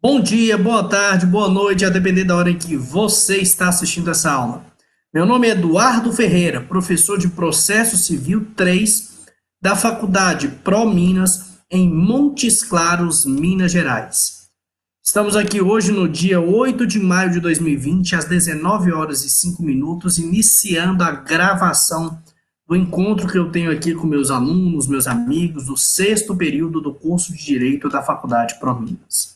Bom dia, boa tarde, boa noite, a depender da hora em que você está assistindo essa aula. Meu nome é Eduardo Ferreira, professor de Processo Civil 3 da Faculdade ProMinas, em Montes Claros, Minas Gerais. Estamos aqui hoje no dia 8 de maio de 2020, às 19 horas e 5 minutos, iniciando a gravação do encontro que eu tenho aqui com meus alunos, meus amigos, do sexto período do curso de Direito da Faculdade ProMinas.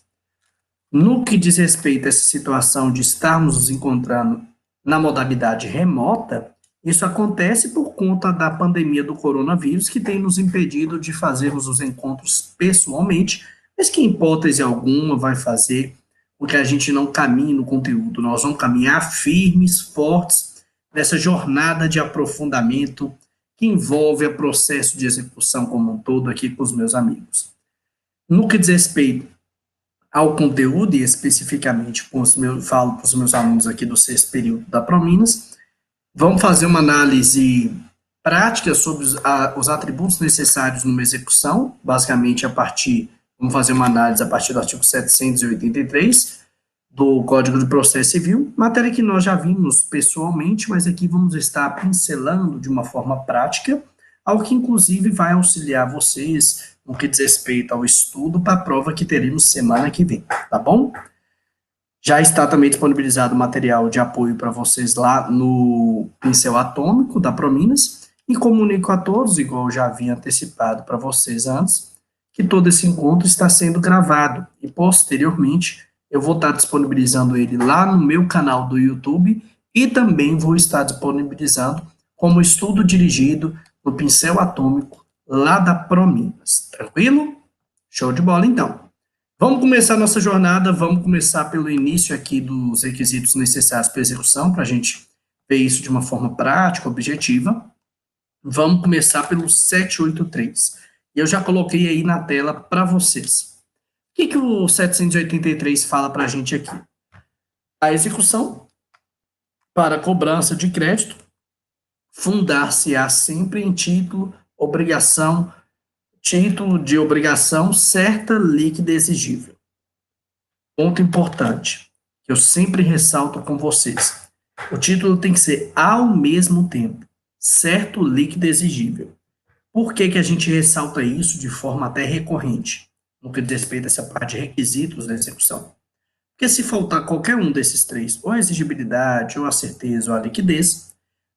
No que diz respeito a essa situação de estarmos nos encontrando na modalidade remota, isso acontece por conta da pandemia do coronavírus, que tem nos impedido de fazermos os encontros pessoalmente, mas que, em hipótese alguma, vai fazer com que a gente não caminhe no conteúdo. Nós vamos caminhar firmes, fortes, nessa jornada de aprofundamento que envolve o processo de execução como um todo aqui com os meus amigos. No que diz respeito ao conteúdo, e especificamente falo para os meus alunos aqui do sexto período da ProMinas, vamos fazer uma análise prática sobre os atributos necessários numa execução, basicamente vamos fazer uma análise a partir do artigo 783 do Código de Processo Civil, matéria que nós já vimos pessoalmente, mas aqui vamos estar pincelando de uma forma prática, algo que inclusive vai auxiliar vocês no que diz respeito ao estudo para a prova que teremos semana que vem, tá bom? Já está também disponibilizado material de apoio para vocês lá no Pincel Atômico da ProMinas, e comunico a todos, igual eu já havia antecipado para vocês antes, que todo esse encontro está sendo gravado, e posteriormente eu vou estar disponibilizando ele lá no meu canal do YouTube, e também vou estar disponibilizando como estudo dirigido no Pincel Atômico lá da ProMinas, tranquilo? Show de bola, então. Vamos começar a nossa jornada, vamos começar pelo início aqui dos requisitos necessários para a execução, para a gente ver isso de uma forma prática, objetiva. Vamos começar pelo 783. E eu já coloquei aí na tela para vocês. O que o 783 fala para a gente aqui? A execução para cobrança de crédito fundar-se-á sempre em título de obrigação certa, líquida e exigível. Ponto importante, que eu sempre ressalto com vocês. O título tem que ser ao mesmo tempo, certo, líquido e exigível. Por que a gente ressalta isso de forma até recorrente, no que diz respeito a essa parte de requisitos da execução? Porque se faltar qualquer um desses três, ou a exigibilidade, ou a certeza, ou a liquidez,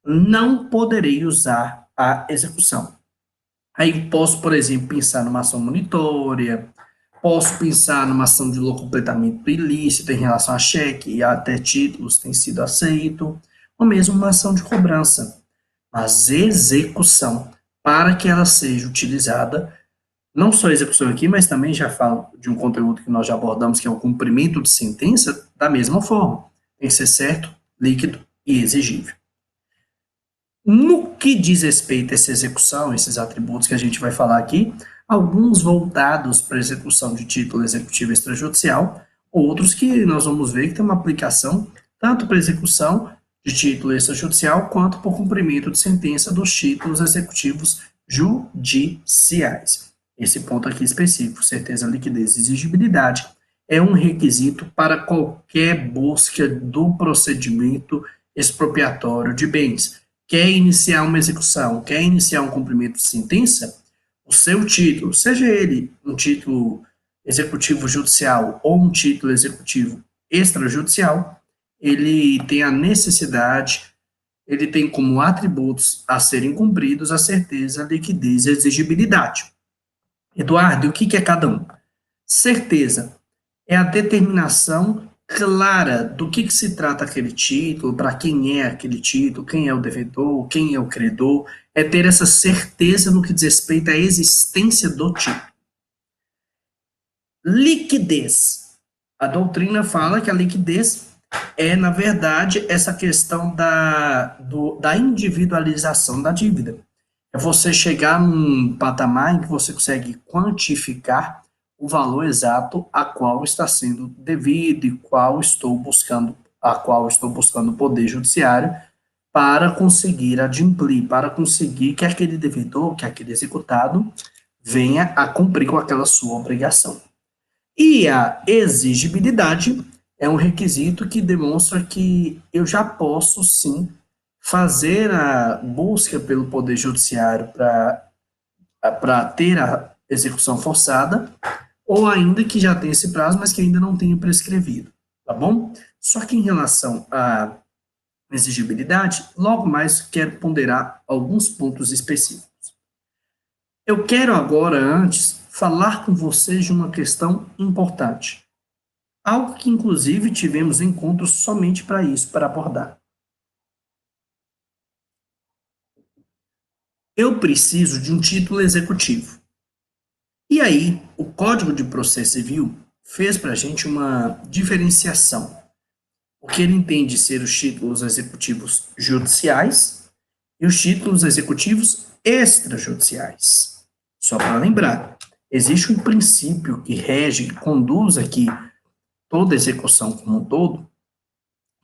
não poderei usar a execução. Aí posso, por exemplo, pensar numa ação monitória, posso pensar numa ação de locupletamento ilícito em relação a cheque e até títulos tem sido aceito, ou mesmo uma ação de cobrança. Mas execução, para que ela seja utilizada, não só a execução aqui, mas também já falo de um conteúdo que nós já abordamos, que é o cumprimento de sentença, da mesma forma. Tem que ser certo, líquido e exigível. No que diz respeito a essa execução, esses atributos que a gente vai falar aqui, alguns voltados para a execução de título executivo extrajudicial, outros que nós vamos ver que tem uma aplicação tanto para execução de título extrajudicial quanto para o cumprimento de sentença dos títulos executivos judiciais. Esse ponto aqui específico, certeza, liquidez e exigibilidade, é um requisito para qualquer busca do procedimento expropriatório de bens. Quer iniciar uma execução, quer iniciar um cumprimento de sentença, o seu título, seja ele um título executivo judicial ou um título executivo extrajudicial, ele tem a necessidade, ele tem como atributos a serem cumpridos a certeza, a liquidez e a exigibilidade. Eduardo, o que é cada um? Certeza é a determinação clara do que se trata aquele título, para quem é aquele título, quem é o devedor, quem é o credor, é ter essa certeza no que diz respeito à existência do título. Liquidez. A doutrina fala que a liquidez é, na verdade, essa questão da individualização da dívida. É você chegar num patamar em que você consegue quantificar o valor exato a qual está sendo devido e a qual estou buscando o Poder Judiciário para conseguir adimplir, para conseguir que aquele devedor, que aquele executado, venha a cumprir com aquela sua obrigação. E a exigibilidade é um requisito que demonstra que eu já posso, sim, fazer a busca pelo Poder Judiciário para ter a execução forçada, ou ainda que já tenha esse prazo, mas que ainda não tenha prescrevido, tá bom? Só que em relação à exigibilidade, logo mais quero ponderar alguns pontos específicos. Eu quero agora, antes, falar com vocês de uma questão importante. Algo que, inclusive, tivemos encontros somente para isso, para abordar. Eu preciso de um título executivo. E aí, o Código de Processo Civil fez para a gente uma diferenciação. O que ele entende ser os títulos executivos judiciais e os títulos executivos extrajudiciais. Só para lembrar, existe um princípio que rege, que conduz aqui toda a execução como um todo,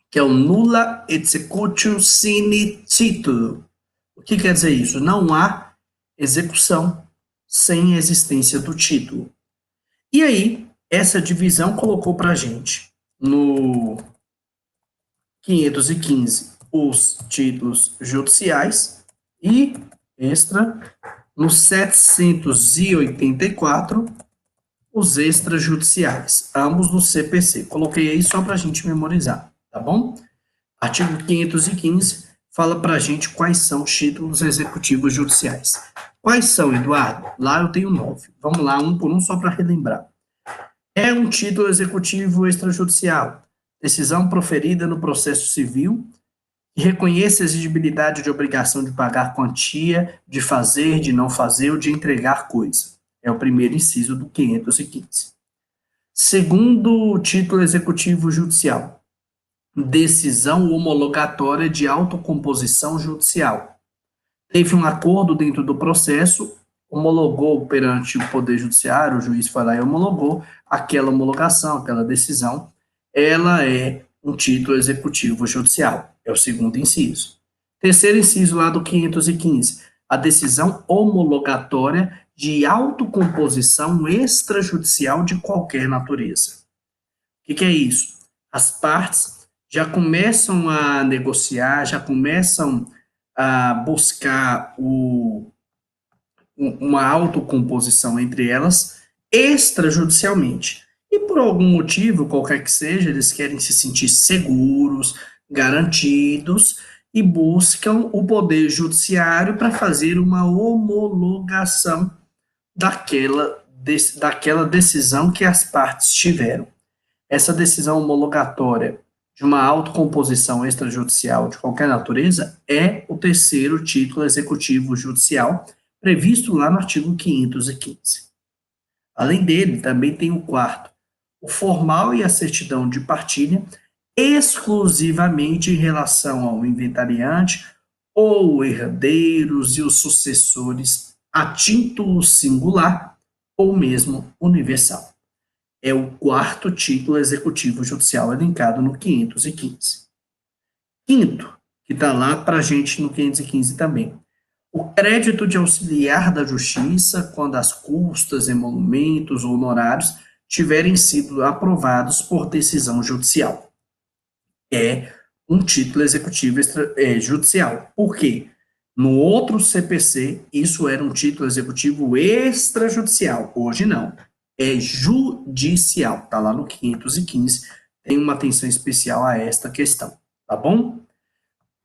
que é o nulla executio sine titulo. O que quer dizer isso? Não há execução sem a existência do título. E aí, essa divisão colocou para a gente no 515 os títulos judiciais e extra, no 784 os extrajudiciais, ambos no CPC. Coloquei aí só para a gente memorizar, tá bom? Artigo 515 fala para a gente quais são os títulos executivos judiciais. Quais são, Eduardo? Lá eu tenho 9. Vamos lá, um por um, só para relembrar. É um título executivo extrajudicial. Decisão proferida no processo civil que reconhece a exigibilidade de obrigação de pagar quantia, de fazer, de não fazer ou de entregar coisa. É o primeiro inciso do 515. Segundo título executivo judicial, decisão homologatória de autocomposição judicial. Teve um acordo dentro do processo, homologou perante o Poder Judiciário, o juiz foi lá e homologou aquela homologação, aquela decisão, ela é um título executivo judicial, é o segundo inciso. Terceiro inciso lá do 515, a decisão homologatória de autocomposição extrajudicial de qualquer natureza. O que é isso? As partes já começam a negociar, já começam a buscar uma autocomposição entre elas extrajudicialmente. E por algum motivo, qualquer que seja, eles querem se sentir seguros, garantidos e buscam o poder judiciário para fazer uma homologação daquela decisão que as partes tiveram. Essa decisão homologatória de uma autocomposição extrajudicial de qualquer natureza é o terceiro título executivo judicial previsto lá no artigo 515. Além dele, também tem o quarto, o formal e a certidão de partilha, exclusivamente em relação ao inventariante ou herdeiros e os sucessores a título singular ou mesmo universal. É o quarto título executivo judicial elencado no 515. Quinto, que está lá para a gente no 515 também, o crédito de auxiliar da justiça quando as custas, emolumentos ou honorários tiverem sido aprovados por decisão judicial. É um título executivo judicial. Por quê? No outro CPC, isso era um título executivo extrajudicial. Hoje não. É judicial. Está lá no 515. Tem uma atenção especial a esta questão. Tá bom?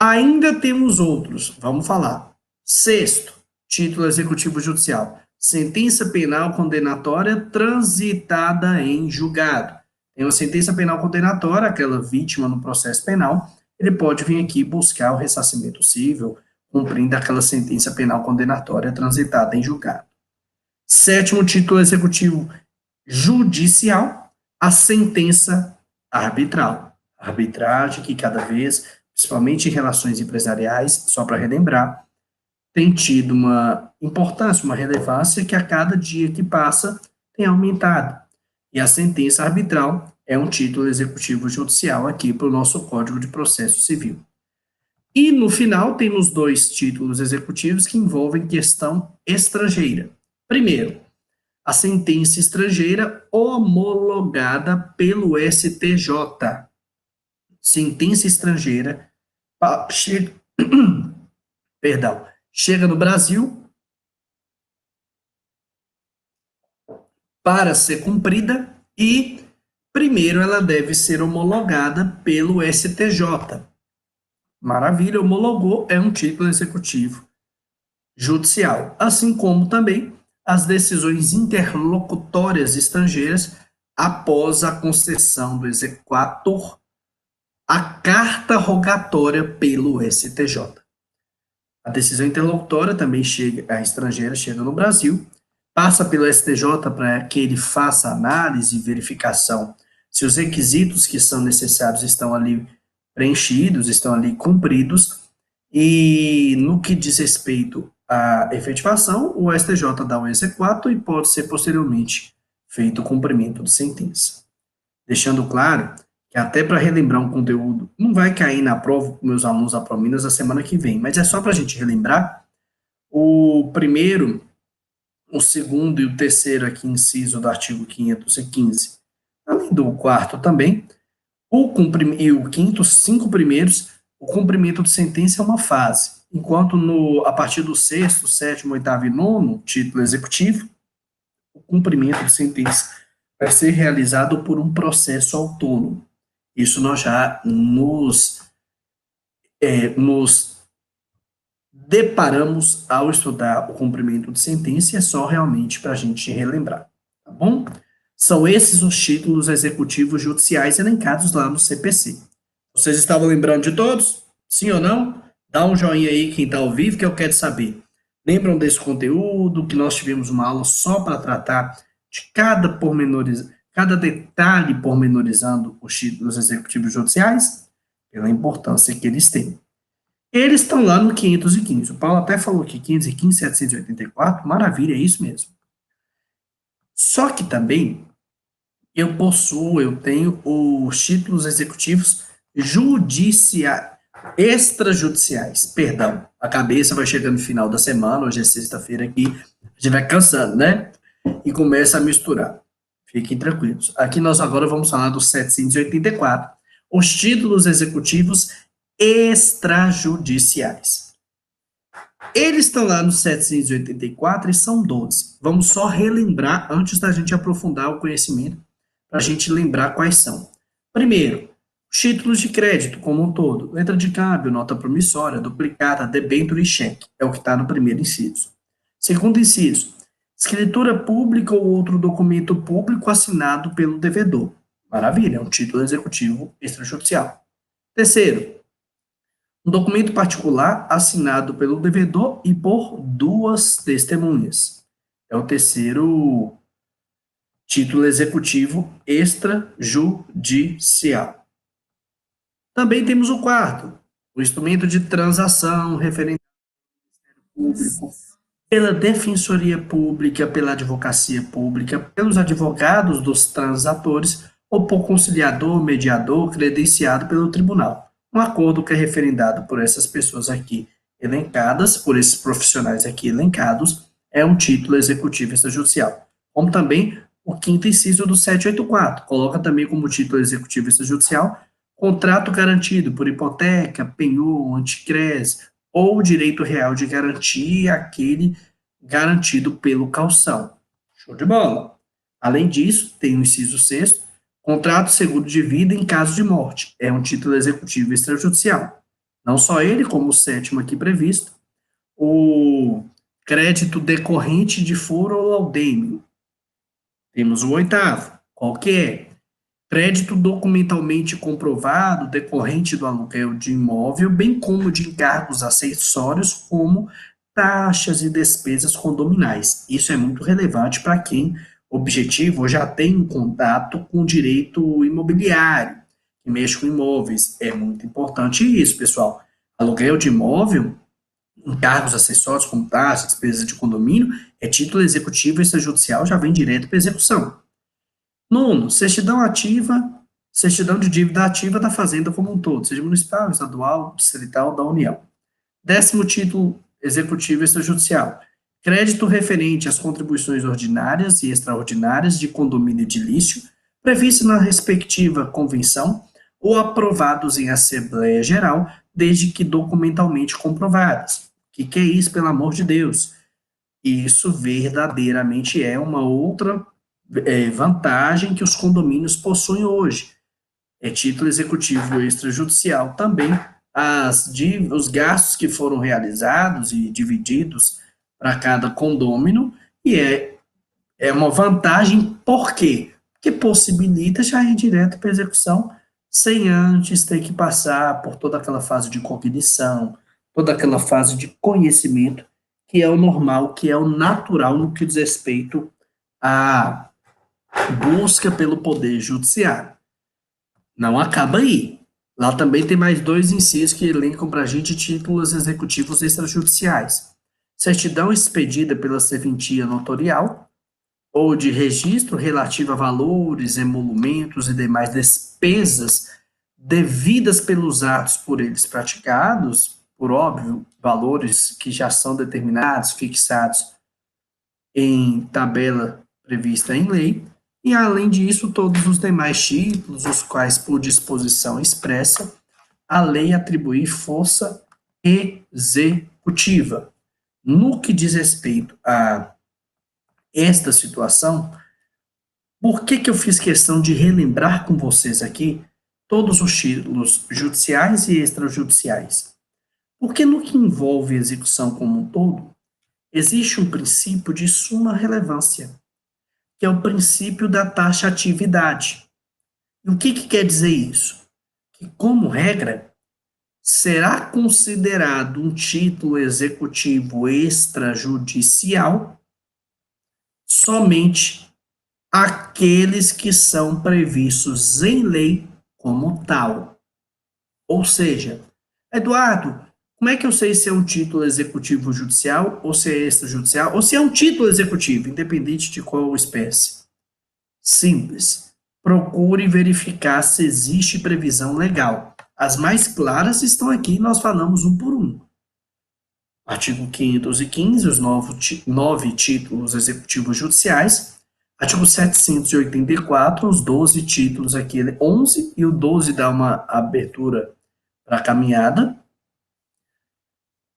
Ainda temos outros. Vamos falar. Sexto, título executivo judicial. Sentença penal condenatória transitada em julgado. Tem uma sentença penal condenatória, aquela vítima no processo penal, ele pode vir aqui buscar o ressarcimento civil, cumprindo aquela sentença penal condenatória transitada em julgado. Sétimo título executivo judicial, a sentença arbitral. Arbitragem que cada vez, principalmente em relações empresariais, só para relembrar, tem tido uma importância, uma relevância que a cada dia que passa tem aumentado. E a sentença arbitral é um título executivo judicial aqui para o nosso Código de Processo Civil. E, no final, temos dois títulos executivos que envolvem questão estrangeira. Primeiro, a sentença estrangeira homologada pelo STJ. Sentença estrangeira chega, perdão, chega no Brasil para ser cumprida e primeiro ela deve ser homologada pelo STJ. Maravilha, homologou, é um título executivo judicial, assim como também as decisões interlocutórias estrangeiras após a concessão do exequatur a carta rogatória pelo STJ. A decisão interlocutória também chega, a estrangeira chega no Brasil, passa pelo STJ para que ele faça análise e verificação se os requisitos que são necessários estão ali preenchidos, estão ali cumpridos, e no que diz respeito à efetivação, o STJ dá o exequatur e pode ser posteriormente feito o cumprimento de sentença. Deixando claro que até para relembrar um conteúdo, não vai cair na prova com meus alunos da Prominas na semana que vem, mas é só para a gente relembrar, o primeiro, o segundo e o terceiro aqui, inciso do artigo 515, além do quarto também, e o quinto, os 5 primeiros, o cumprimento de sentença é uma fase, enquanto a partir do sexto, sétimo, oitavo e nono, título executivo, o cumprimento de sentença vai ser realizado por um processo autônomo. Isso nós já nos deparamos ao estudar o cumprimento de sentença, e é só realmente para a gente relembrar, tá bom? São esses os títulos executivos judiciais elencados lá no CPC. Vocês estavam lembrando de todos? Sim ou não? Dá um joinha aí quem está ao vivo, que eu quero saber. Lembram desse conteúdo, que nós tivemos uma aula só para tratar de cada detalhe pormenorizando os títulos executivos judiciais, pela importância que eles têm. Eles estão lá no 515. O Paulo até falou que 515, 784, maravilha, é isso mesmo. Só que também eu tenho os títulos executivos extrajudiciais, perdão, a cabeça vai chegando no final da semana, hoje é sexta-feira aqui, a gente vai cansando, né? E começa a misturar. Fiquem tranquilos. Aqui nós agora vamos falar dos 784, os títulos executivos extrajudiciais. Eles estão lá no 784 e são 12. Vamos só relembrar antes da gente aprofundar o conhecimento, para a gente lembrar quais são. Primeiro, os títulos de crédito como um todo, letra de câmbio, nota promissória, duplicata, debênture e cheque, é o que está no primeiro inciso. Segundo inciso, escritura pública ou outro documento público assinado pelo devedor. Maravilha, é um título executivo extrajudicial. Terceiro, um documento particular assinado pelo devedor e por 2 testemunhas. É o terceiro título executivo extrajudicial. Também temos o quarto, o instrumento de transação referente ao Ministério Público, pela Defensoria Pública, pela Advocacia Pública, pelos advogados dos transatores ou por conciliador, mediador, credenciado pelo tribunal. Um acordo que é referendado por essas pessoas aqui elencadas, por esses profissionais aqui elencados, é um título executivo extrajudicial. Como também o quinto inciso do 784, coloca também como título executivo extrajudicial contrato garantido por hipoteca, penhor, anticrés ou direito real de garantia, aquele garantido pelo calção. Show de bola! Além disso, tem o inciso 6º, contrato seguro de vida em caso de morte. É um título executivo extrajudicial. Não só ele, como o 7º aqui previsto, o crédito decorrente de foro ou laudêmio. Temos o 8º, qual que é? Crédito documentalmente comprovado decorrente do aluguel de imóvel, bem como de encargos acessórios, como taxas e despesas condominais. Isso é muito relevante para quem objetivo já tem um contato com o direito imobiliário, que mexe com imóveis. É muito importante isso, pessoal. Aluguel de imóvel, encargos acessórios como taxas, despesas de condomínio, é título executivo extrajudicial, já vem direto para execução. Nono, certidão de dívida ativa da Fazenda como um todo, seja municipal, estadual, distrital, da União. 10º título executivo extrajudicial, crédito referente às contribuições ordinárias e extraordinárias de condomínio edilício, previsto na respectiva convenção ou aprovados em Assembleia Geral, desde que documentalmente comprovados. O que é isso, pelo amor de Deus? Isso verdadeiramente é uma outra vantagem que os condomínios possuem hoje. É título executivo extrajudicial também, os gastos que foram realizados e divididos para cada condômino, e é uma vantagem, por quê? Porque possibilita já ir direto para execução, sem antes ter que passar por toda aquela fase de cognição, toda aquela fase de conhecimento, que é o normal, que é o natural no que diz respeito à busca pelo poder judiciário. Não acaba aí. Lá também tem mais dois incisos que elencam para a gente títulos executivos extrajudiciais. Certidão expedida pela serventia notorial ou de registro relativo a valores, emolumentos e demais despesas devidas pelos atos por eles praticados, por óbvio, valores que já são determinados, fixados em tabela prevista em lei, e além disso, todos os demais títulos, os quais, por disposição expressa, a lei atribui força executiva. No que diz respeito a esta situação, por que eu fiz questão de relembrar com vocês aqui todos os títulos judiciais e extrajudiciais? Porque no que envolve a execução como um todo, existe um princípio de suma relevância, que é o princípio da taxatividade. E o que quer dizer isso? Que, como regra, será considerado um título executivo extrajudicial somente aqueles que são previstos em lei como tal. Ou seja, Eduardo, como é que eu sei se é um título executivo judicial, ou se é extrajudicial, ou se é um título executivo, independente de qual espécie? Simples. Procure verificar se existe previsão legal. As mais claras estão aqui, nós falamos um por um. Artigo 515, os nove títulos executivos judiciais. Artigo 784, os 12 títulos aqui, 11, e o 12 dá uma abertura para a caminhada.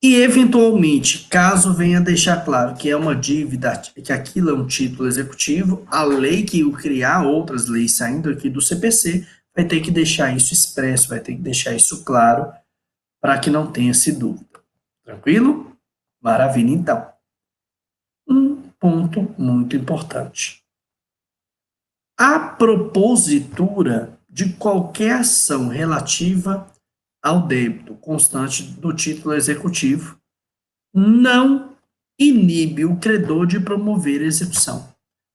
E, eventualmente, caso venha deixar claro que é uma dívida, que aquilo é um título executivo, a lei que o criar, outras leis saindo aqui do CPC, vai ter que deixar isso expresso, vai ter que deixar isso claro, para que não tenha essa dúvida. Tranquilo? Maravilha, então. Um ponto muito importante. A propositura de qualquer ação relativa ao débito constante do título executivo não inibe o credor de promover a execução.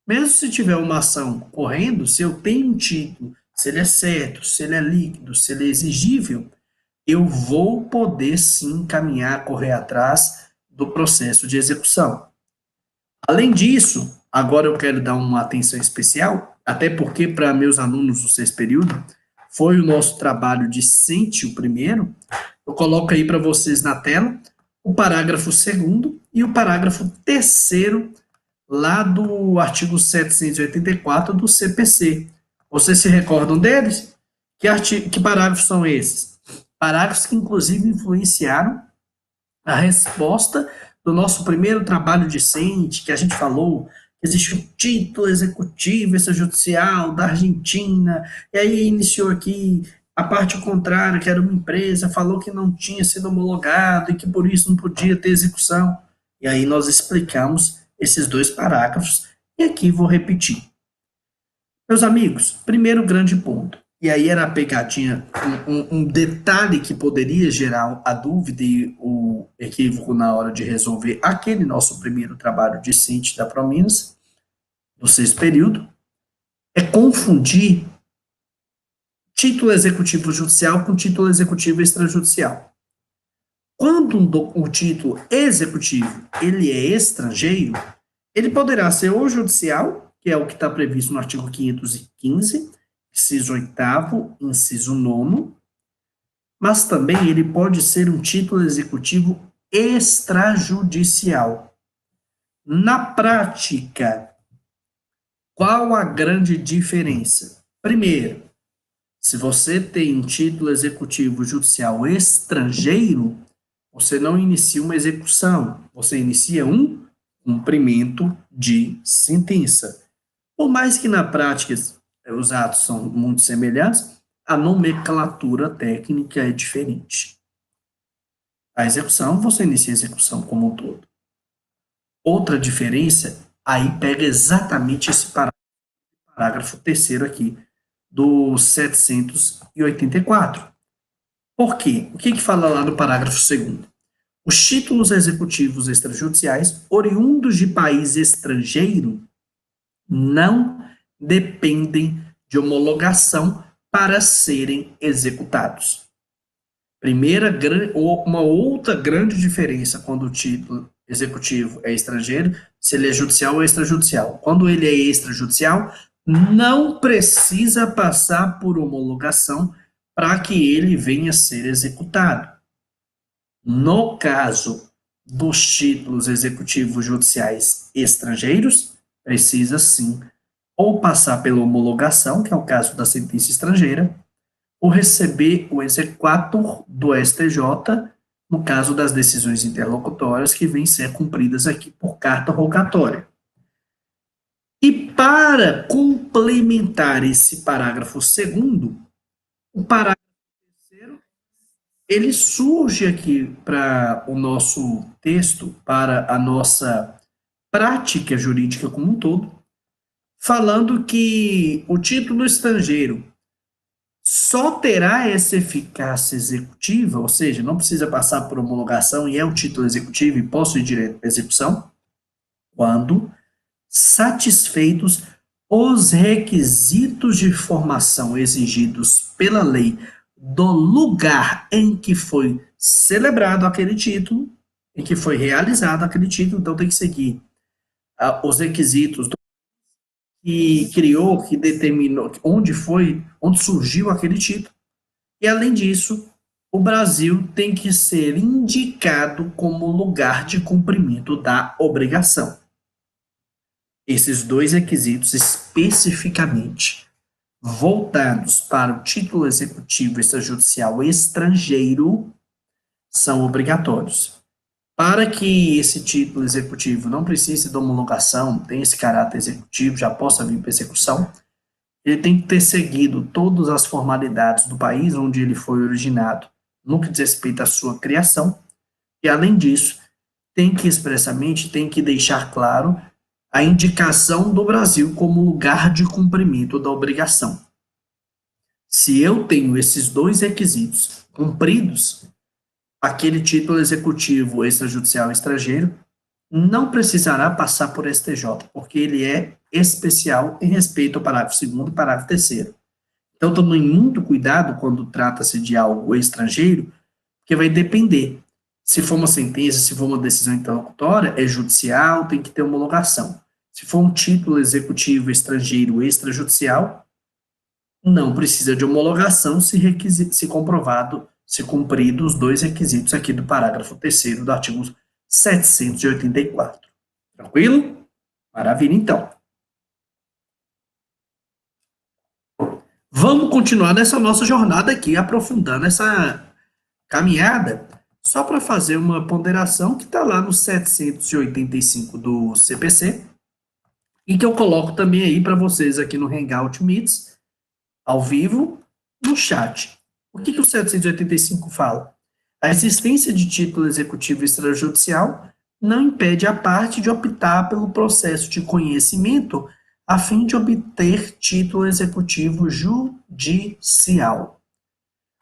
Mesmo se tiver uma ação correndo, se eu tenho um título, se ele é certo, se ele é líquido, se ele é exigível, eu vou poder sim caminhar, correr atrás do processo de execução. Além disso, agora eu quero dar uma atenção especial, até porque para meus alunos do sexto período, foi o nosso trabalho discente, o primeiro. Eu coloco aí para vocês na tela o parágrafo 2º e o parágrafo 3º lá do artigo 784 do CPC. Vocês se recordam deles? Que parágrafos são esses? Parágrafos que, inclusive, influenciaram a resposta do nosso primeiro trabalho discente, que a gente falou que existe um título executivo extrajudicial da Argentina, e aí iniciou aqui a parte contrária, que era uma empresa, falou que não tinha sido homologado e que por isso não podia ter execução. E aí nós explicamos esses dois parágrafos, e aqui vou repetir. Meus amigos, primeiro grande ponto, e aí era a pegadinha, um detalhe que poderia gerar a dúvida e o equívoco na hora de resolver aquele nosso primeiro trabalho discente da Prominas, do sexto período, é confundir título executivo judicial com título executivo extrajudicial. Quando o título executivo ele é estrangeiro, ele poderá ser ou judicial, que é o que está previsto no artigo 515, inciso 8º, inciso 9º, mas também ele pode ser um título executivo extrajudicial. Na prática, qual a grande diferença? Primeiro, se você tem um título executivo judicial estrangeiro, você não inicia uma execução, você inicia um cumprimento de sentença. Por mais que na prática os atos são muito semelhantes, a nomenclatura técnica é diferente. A execução, você inicia a execução como um todo. Outra diferença, aí pega exatamente esse parágrafo terceiro aqui, do 784. Por quê? O que fala lá no parágrafo segundo? Os títulos executivos extrajudiciais oriundos de país estrangeiro não dependem de homologação para serem executados. Uma outra grande diferença quando o título executivo é estrangeiro, se ele é judicial ou extrajudicial. Quando ele é extrajudicial, não precisa passar por homologação para que ele venha a ser executado. No caso dos títulos executivos judiciais estrangeiros, precisa sim ou passar pela homologação, que é o caso da sentença estrangeira, ou receber o exequatur do STJ, no caso das decisões interlocutórias que vêm ser cumpridas aqui por carta rogatória. E para complementar esse parágrafo segundo, o parágrafo terceiro, ele surge aqui para o nosso texto, para a nossa prática jurídica como um todo, falando que o título estrangeiro só terá essa eficácia executiva, ou seja, não precisa passar por homologação e é um título executivo e posso ir direto à execução, quando satisfeitos os requisitos de formação exigidos pela lei do lugar em que foi celebrado aquele título, em que foi realizado aquele título, então tem que seguir os requisitos que criou, que determinou onde surgiu aquele título. E além disso, o Brasil tem que ser indicado como lugar de cumprimento da obrigação. Esses dois requisitos especificamente voltados para o título executivo extrajudicial estrangeiro são obrigatórios. Para que esse título executivo não precise de homologação, tenha esse caráter executivo, já possa vir para execução, ele tem que ter seguido todas as formalidades do país onde ele foi originado, no que diz respeito à sua criação, e além disso, tem que deixar claro a indicação do Brasil como lugar de cumprimento da obrigação. Se eu tenho esses dois requisitos cumpridos, aquele título executivo extrajudicial estrangeiro não precisará passar por STJ, porque ele é especial em respeito ao parágrafo 2º e parágrafo 3º. Então, tome muito cuidado quando trata-se de algo estrangeiro, porque vai depender. Se for uma sentença, se for uma decisão interlocutória, é judicial, tem que ter homologação. Se for um título executivo estrangeiro extrajudicial, não precisa de homologação se comprovado, se cumprido os dois requisitos aqui do parágrafo 3º do artigo 784. Tranquilo? Maravilha, então. Vamos continuar nessa nossa jornada aqui, aprofundando essa caminhada, só para fazer uma ponderação que está lá no 785 do CPC, e que eu coloco também aí para vocês aqui no Hangout Meets, ao vivo, no chat. O que o 785 fala? A existência de título executivo extrajudicial não impede a parte de optar pelo processo de conhecimento a fim de obter título executivo judicial.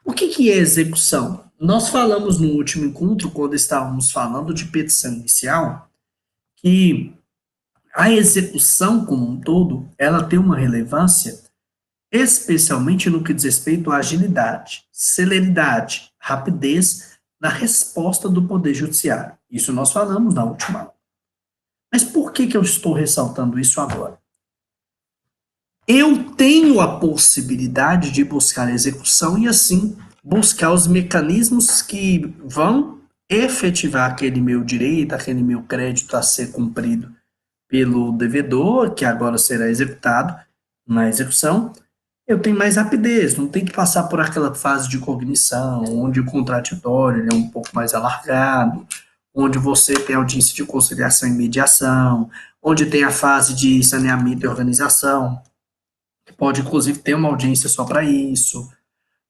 O que é execução? Nós falamos no último encontro, quando estávamos falando de petição inicial, que a execução como um todo, ela tem uma relevância especialmente no que diz respeito à agilidade, celeridade, rapidez na resposta do Poder Judiciário. Isso nós falamos na última aula. Mas por que eu estou ressaltando isso agora? Eu tenho a possibilidade de buscar a execução e, assim, buscar os mecanismos que vão efetivar aquele meu direito, aquele meu crédito a ser cumprido pelo devedor, que agora será executado na execução, eu tenho mais rapidez, não tem que passar por aquela fase de cognição, onde o contraditório ele é um pouco mais alargado, onde você tem audiência de conciliação e mediação, onde tem a fase de saneamento e organização, que pode inclusive ter uma audiência só para isso,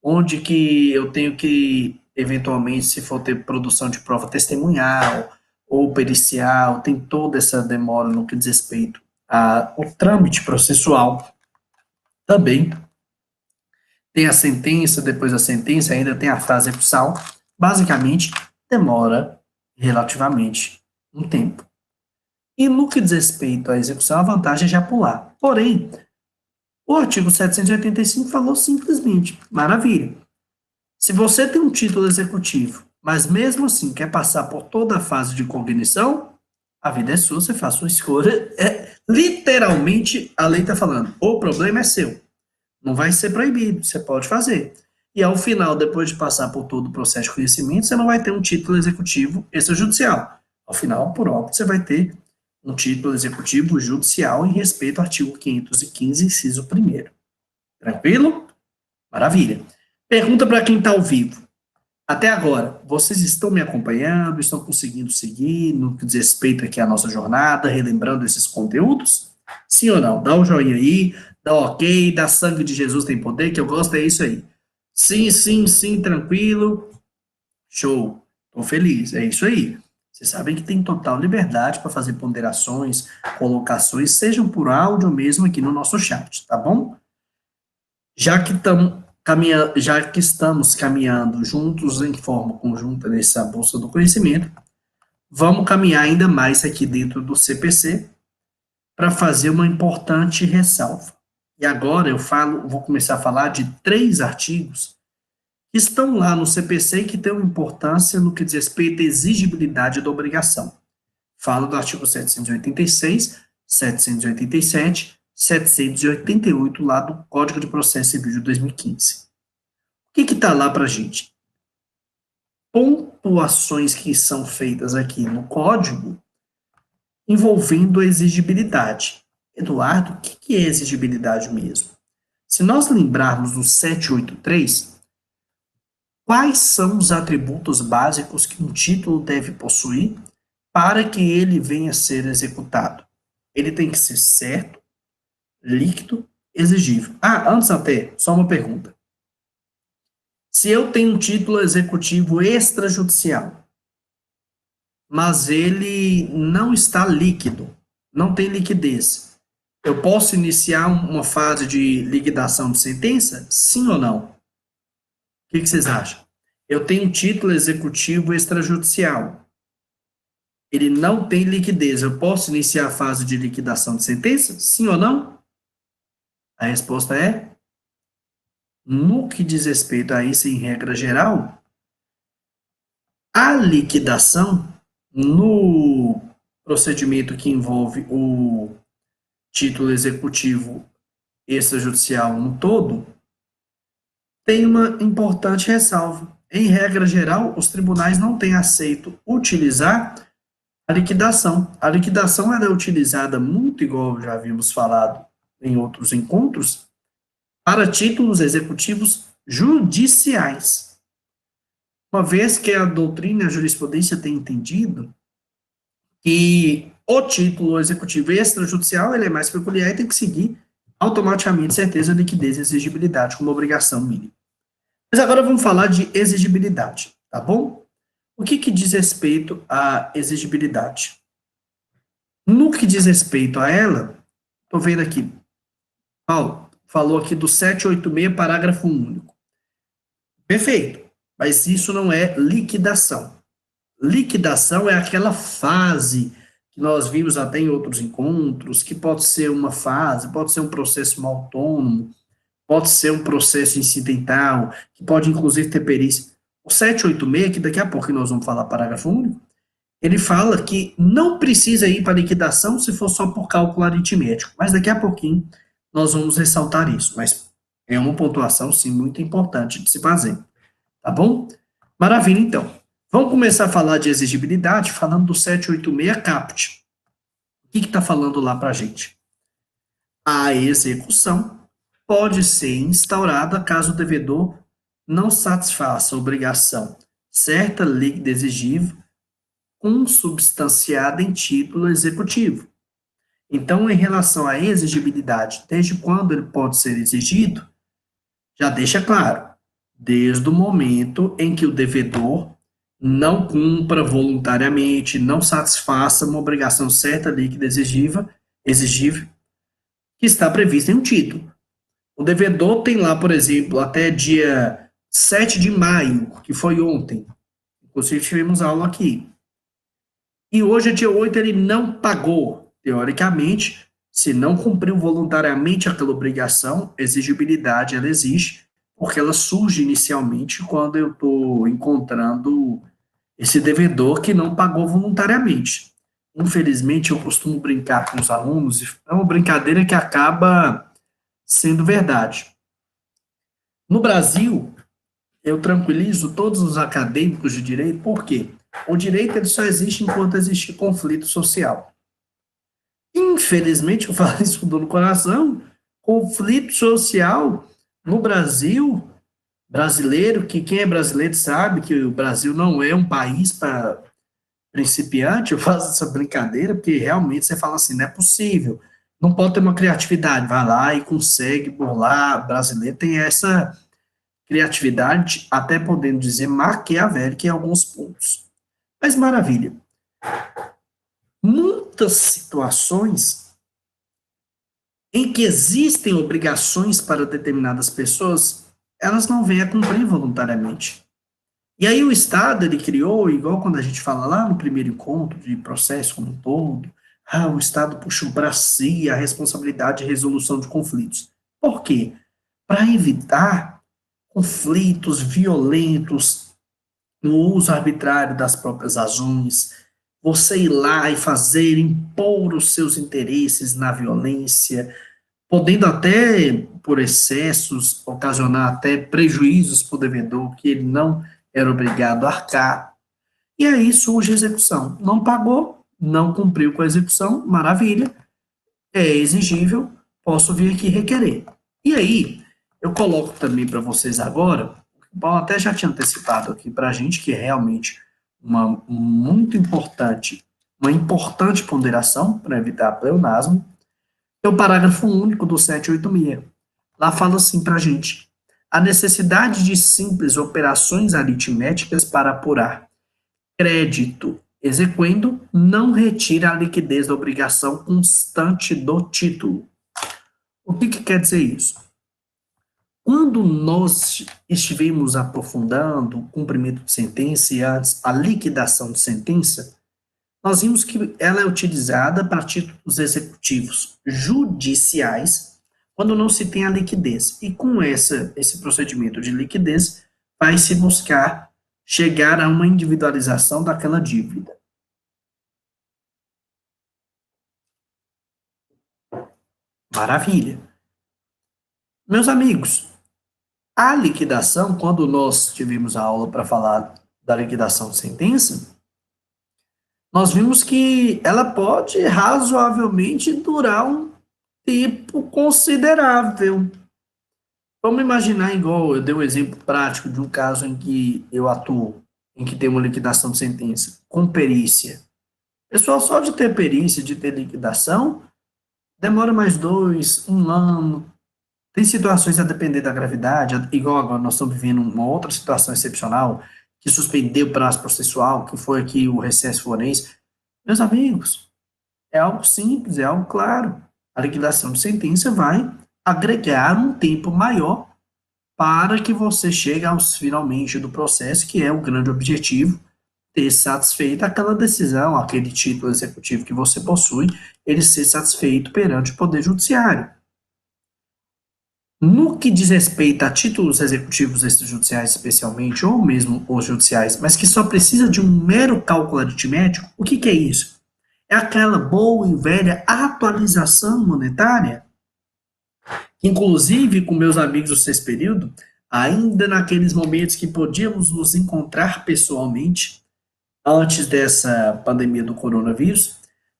onde que eu tenho que, eventualmente, se for ter produção de prova testemunhal ou pericial, tem toda essa demora no que diz respeito ao trâmite processual. Também tem a sentença, depois da sentença ainda tem a fase execução. Basicamente, demora relativamente um tempo. E no que diz respeito à execução, a vantagem é já pular. Porém, o artigo 785 falou simplesmente, maravilha. Se você tem um título executivo, mas mesmo assim quer passar por toda a fase de cognição, a vida é sua, você faz sua escolha. Literalmente, a lei está falando, o problema é seu. Não vai ser proibido, você pode fazer. E ao final, depois de passar por todo o processo de conhecimento, você não vai ter um título executivo extrajudicial. Ao final, por óbvio, você vai ter um título executivo judicial em respeito ao artigo 515, inciso 1º. Tranquilo? Maravilha. Pergunta para quem está ao vivo. Até agora, vocês estão me acompanhando, estão conseguindo seguir no que diz respeito aqui à nossa jornada, relembrando esses conteúdos? Sim ou não? Dá um joinha aí, dá ok, dá sangue de Jesus tem poder, que eu gosto é isso aí. Sim, sim, sim, tranquilo. Show. Tô feliz, é isso aí. Vocês sabem que tem total liberdade para fazer ponderações, colocações, sejam por áudio ou mesmo aqui no nosso chat, tá bom? Já que estamos caminhando juntos em forma conjunta nessa bolsa do conhecimento, vamos caminhar ainda mais aqui dentro do CPC para fazer uma importante ressalva. E agora vou começar a falar de 3 artigos que estão lá no CPC e que têm uma importância no que diz respeito à exigibilidade da obrigação. Falo do artigo 786, 787, 788 lá do Código de Processo Civil de 2015. O que está lá para a gente? Pontuações que são feitas aqui no código envolvendo a exigibilidade. Eduardo, o que é exigibilidade mesmo? Se nós lembrarmos do 783, quais são os atributos básicos que um título deve possuir para que ele venha a ser executado? Ele tem que ser certo, líquido, exigível. Antes até, só uma pergunta. Se eu tenho um título executivo extrajudicial, mas ele não está líquido, não tem liquidez, eu posso iniciar uma fase de liquidação de sentença? Sim ou não? O que vocês acham? Eu tenho um título executivo extrajudicial, ele não tem liquidez, eu posso iniciar a fase de liquidação de sentença? Sim ou não? A resposta é: no que diz respeito a isso, em regra geral, a liquidação, no procedimento que envolve o título executivo extrajudicial no todo, tem uma importante ressalva. Em regra geral, os tribunais não têm aceito utilizar a liquidação. A liquidação ela é utilizada muito, igual já havíamos falado em outros encontros, para títulos executivos judiciais. Uma vez que a doutrina e a jurisprudência têm entendido que o título executivo extrajudicial ele é mais peculiar e tem que seguir automaticamente certeza, liquidez e exigibilidade como obrigação mínima. Mas agora vamos falar de exigibilidade, tá bom? O que diz respeito à exigibilidade? No que diz respeito a ela, estou vendo aqui, Paulo falou aqui do 786, parágrafo único. Perfeito, mas isso não é liquidação. Liquidação é aquela fase que nós vimos até em outros encontros, que pode ser uma fase, pode ser um processo autônomo, pode ser um processo incidental, que pode inclusive ter perícia. O 786, que daqui a pouco nós vamos falar parágrafo único, ele fala que não precisa ir para liquidação se for só por cálculo aritmético, mas daqui a pouquinho nós vamos ressaltar isso, mas é uma pontuação, sim, muito importante de se fazer, tá bom? Maravilha, então. Vamos começar a falar de exigibilidade falando do 786 CAPT. que está falando lá para a gente? A execução pode ser instaurada caso o devedor não satisfaça a obrigação certa líquida exigível consubstanciada em título executivo. Então, em relação à exigibilidade, desde quando ele pode ser exigido, já deixa claro, desde o momento em que o devedor não cumpra voluntariamente, não satisfaça uma obrigação certa, líquida, exigível, que está prevista em um título. O devedor tem lá, por exemplo, até dia 7 de maio, que foi ontem. Inclusive, tivemos aula aqui. E hoje, dia 8, ele não pagou. Teoricamente, se não cumpriu voluntariamente aquela obrigação, exigibilidade ela existe, porque ela surge inicialmente quando eu estou encontrando esse devedor que não pagou voluntariamente. Infelizmente, eu costumo brincar com os alunos, e é uma brincadeira que acaba sendo verdade. No Brasil, eu tranquilizo todos os acadêmicos de direito, por quê? O direito ele só existe enquanto existe conflito social. Infelizmente, eu falo isso com dor no coração, conflito social no Brasil, brasileiro, que quem é brasileiro sabe que o Brasil não é um país para principiante, eu faço essa brincadeira, porque realmente você fala assim, não é possível, não pode ter uma criatividade, vai lá e consegue burlar, brasileiro tem essa criatividade, até podendo dizer maquiavélica em alguns pontos. Mas maravilha. Muitas situações em que existem obrigações para determinadas pessoas, elas não vêm a cumprir voluntariamente. E aí o Estado, ele criou, igual quando a gente fala lá no primeiro encontro de processo como um todo, o Estado puxou para si a responsabilidade de resolução de conflitos. Por quê? Para evitar conflitos violentos, no uso arbitrário das próprias razões, você ir lá e fazer, impor os seus interesses na violência, podendo até, por excessos, ocasionar até prejuízos para o devedor, que ele não era obrigado a arcar. E aí surge a execução. Não pagou, não cumpriu com a execução, maravilha, é exigível, posso vir aqui requerer. E aí, eu coloco também para vocês agora, o Paulo até já tinha antecipado aqui para a gente, que é realmente uma importante ponderação para evitar pleonasmo, é o parágrafo único do 786. Lá fala assim para a gente: a necessidade de simples operações aritméticas para apurar crédito exequendo não retira a liquidez da obrigação constante do título. O que quer dizer isso? Quando nós estivemos aprofundando o cumprimento de sentença e antes a liquidação de sentença, nós vimos que ela é utilizada para títulos executivos judiciais quando não se tem a liquidez. E com esse procedimento de liquidez, vai se buscar chegar a uma individualização daquela dívida. Maravilha. Meus amigos, a liquidação, quando nós tivemos a aula para falar da liquidação de sentença, nós vimos que ela pode razoavelmente durar um tempo considerável. Vamos imaginar, igual eu dei um exemplo prático de um caso em que eu atuo, em que tem uma liquidação de sentença, com perícia. Pessoal, só de ter perícia, de ter liquidação, demora mais 2, um ano. Tem situações a depender da gravidade, igual agora nós estamos vivendo uma outra situação excepcional, que suspendeu o prazo processual, que foi aqui o recesso forense. Meus amigos, é algo simples, é algo claro. A liquidação de sentença vai agregar um tempo maior para que você chegue aos finalmente do processo, que é o grande objetivo, ter satisfeito aquela decisão, aquele título executivo que você possui, ele ser satisfeito perante o Poder Judiciário. No que diz respeito a títulos executivos extrajudiciais, especialmente, ou mesmo os judiciais, mas que só precisa de um mero cálculo aritmético, o que é isso? É aquela boa e velha atualização monetária. Inclusive, com meus amigos do sexto período, ainda naqueles momentos que podíamos nos encontrar pessoalmente, antes dessa pandemia do coronavírus,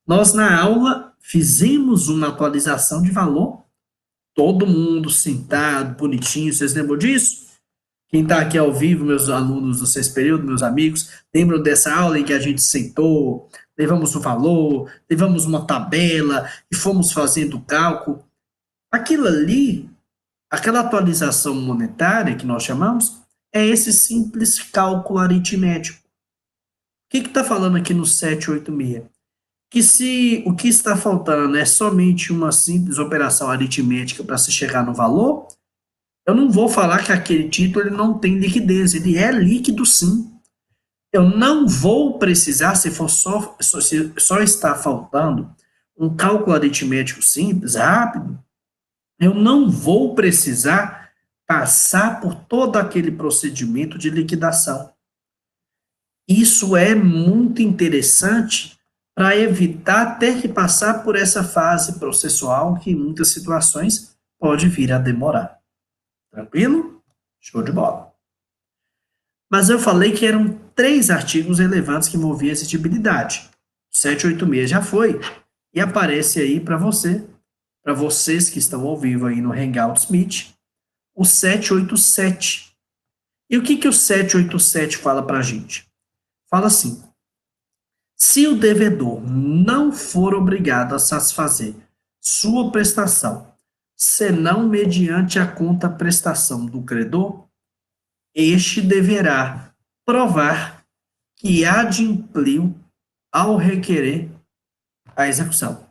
Nós, na aula, fizemos uma atualização de valor, todo mundo sentado, bonitinho, vocês lembram disso? Quem está aqui ao vivo, meus alunos do sexto período, meus amigos, lembram dessa aula em que a gente sentou, levamos o valor, levamos uma tabela e fomos fazendo o cálculo? Aquilo ali, aquela atualização monetária que nós chamamos, é esse simples cálculo aritmético. O que está falando aqui no 786? Que se o que está faltando é somente uma simples operação aritmética para se chegar no valor, eu não vou falar que aquele título ele não tem liquidez, ele é líquido sim. Eu não vou precisar, se for se só está faltando um cálculo aritmético simples, rápido, eu não vou precisar passar por todo aquele procedimento de liquidação. Isso é muito interessante para evitar ter que passar por essa fase processual que em muitas situações pode vir a demorar. Tranquilo? Show de bola. Mas eu falei que eram 3 artigos relevantes que envolviam exigibilidade. 786 já foi, e aparece aí para vocês que estão ao vivo aí no Hangouts Meet, o 787. E o que o 787 fala para a gente? Fala assim: se o devedor não for obrigado a satisfazer sua prestação, senão mediante a contraprestação do credor, este deverá provar que adimpliu ao requerer a execução,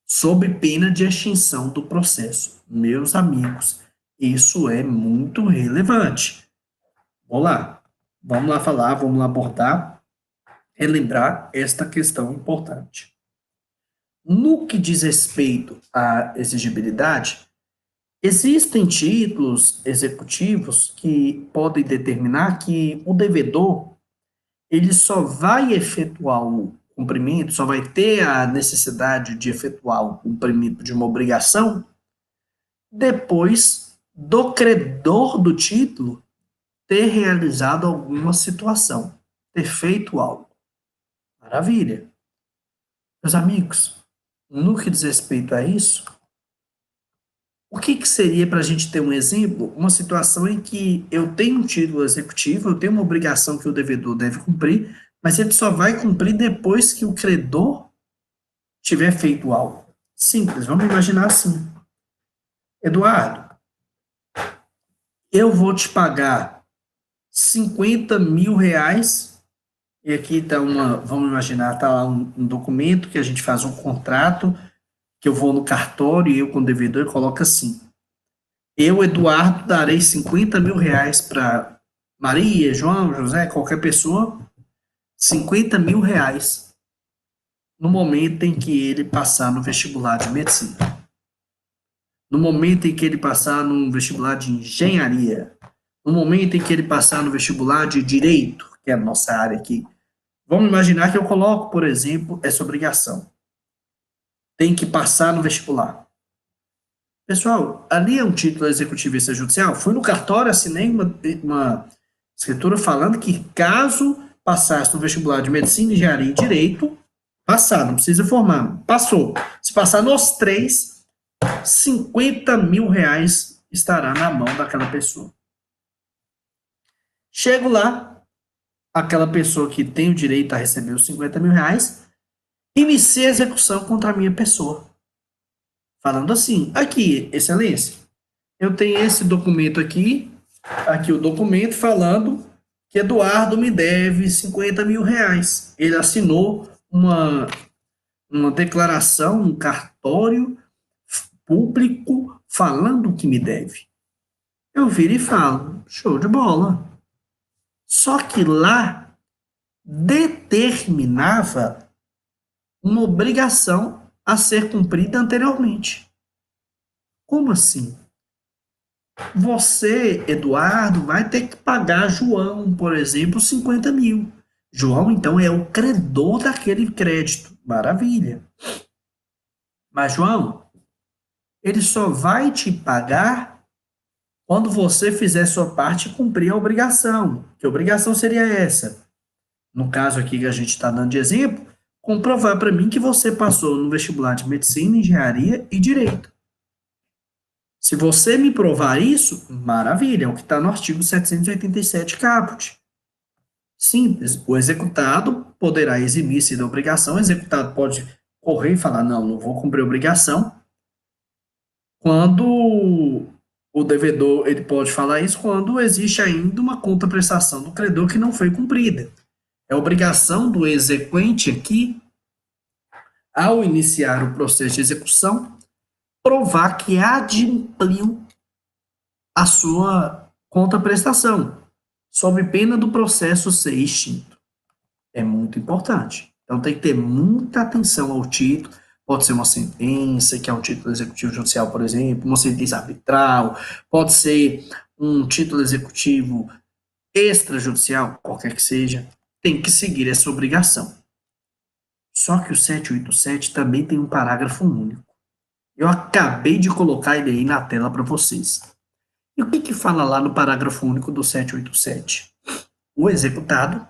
sob pena de extinção do processo. Meus amigos, isso é muito relevante. Vamos lá falar, vamos lá abordar, relembrar esta questão importante. No que diz respeito à exigibilidade, existem títulos executivos que podem determinar que o devedor ele só vai efetuar o cumprimento, só vai ter a necessidade de efetuar o cumprimento de uma obrigação depois do credor do título ter realizado alguma situação, ter feito algo. Maravilha. Meus amigos, no que diz respeito a isso, o que seria, para a gente ter um exemplo, uma situação em que eu tenho um título executivo, eu tenho uma obrigação que o devedor deve cumprir, mas ele só vai cumprir depois que o credor tiver feito algo. Simples, vamos imaginar assim. Eduardo, eu vou te pagar 50 mil reais, e aqui está vamos imaginar, está lá um documento que a gente faz um contrato, que eu vou no cartório e eu com o devedor coloco assim: eu, Eduardo, darei 50 mil reais para Maria, João, José, qualquer pessoa, 50 mil reais no momento em que ele passar no vestibular de medicina, no momento em que ele passar no vestibular de engenharia, no momento em que ele passar no vestibular de direito, que é a nossa área aqui. Vamos imaginar que eu coloco, por exemplo, essa obrigação. Tem que passar no vestibular. Pessoal, ali é um título executivo extrajudicial. Fui no cartório, assinei uma escritura falando que caso passasse no vestibular de medicina, engenharia e direito, passar, não precisa formar, passou. Se passar nos 3, 50 mil reais estará na mão daquela pessoa. Chego lá, aquela pessoa que tem o direito a receber os 50 mil reais, inicia a execução contra a minha pessoa. Falando assim: aqui, excelência, eu tenho esse documento aqui o documento falando que Eduardo me deve 50 mil reais. Ele assinou uma declaração, um cartório público falando que me deve. Eu viro e falo: show de bola. Só que lá determinava uma obrigação a ser cumprida anteriormente. Como assim? Você, Eduardo, vai ter que pagar João, por exemplo, 50 mil. João, então, é o credor daquele crédito. Maravilha. Mas, João, ele só vai te pagar quando você fizer sua parte e cumprir a obrigação. Que obrigação seria essa? No caso aqui que a gente está dando de exemplo, comprovar para mim que você passou no vestibular de medicina, engenharia e direito. Se você me provar isso, maravilha, é o que está no artigo 787 caput. Simples, o executado poderá eximir-se da obrigação, o executado pode correr e falar, não vou cumprir a obrigação, quando o devedor, ele pode falar isso quando existe ainda uma contraprestação do credor que não foi cumprida. É obrigação do exequente aqui, ao iniciar o processo de execução, provar que adimpliu a sua contraprestação, sob pena do processo ser extinto. É muito importante. Então tem que ter muita atenção ao título. Pode ser uma sentença, que é um título executivo judicial, por exemplo, uma sentença arbitral, pode ser um título executivo extrajudicial, qualquer que seja, tem que seguir essa obrigação. Só que o 787 também tem um parágrafo único. Eu acabei de colocar ele aí na tela para vocês. E o que fala lá no parágrafo único do 787? O executado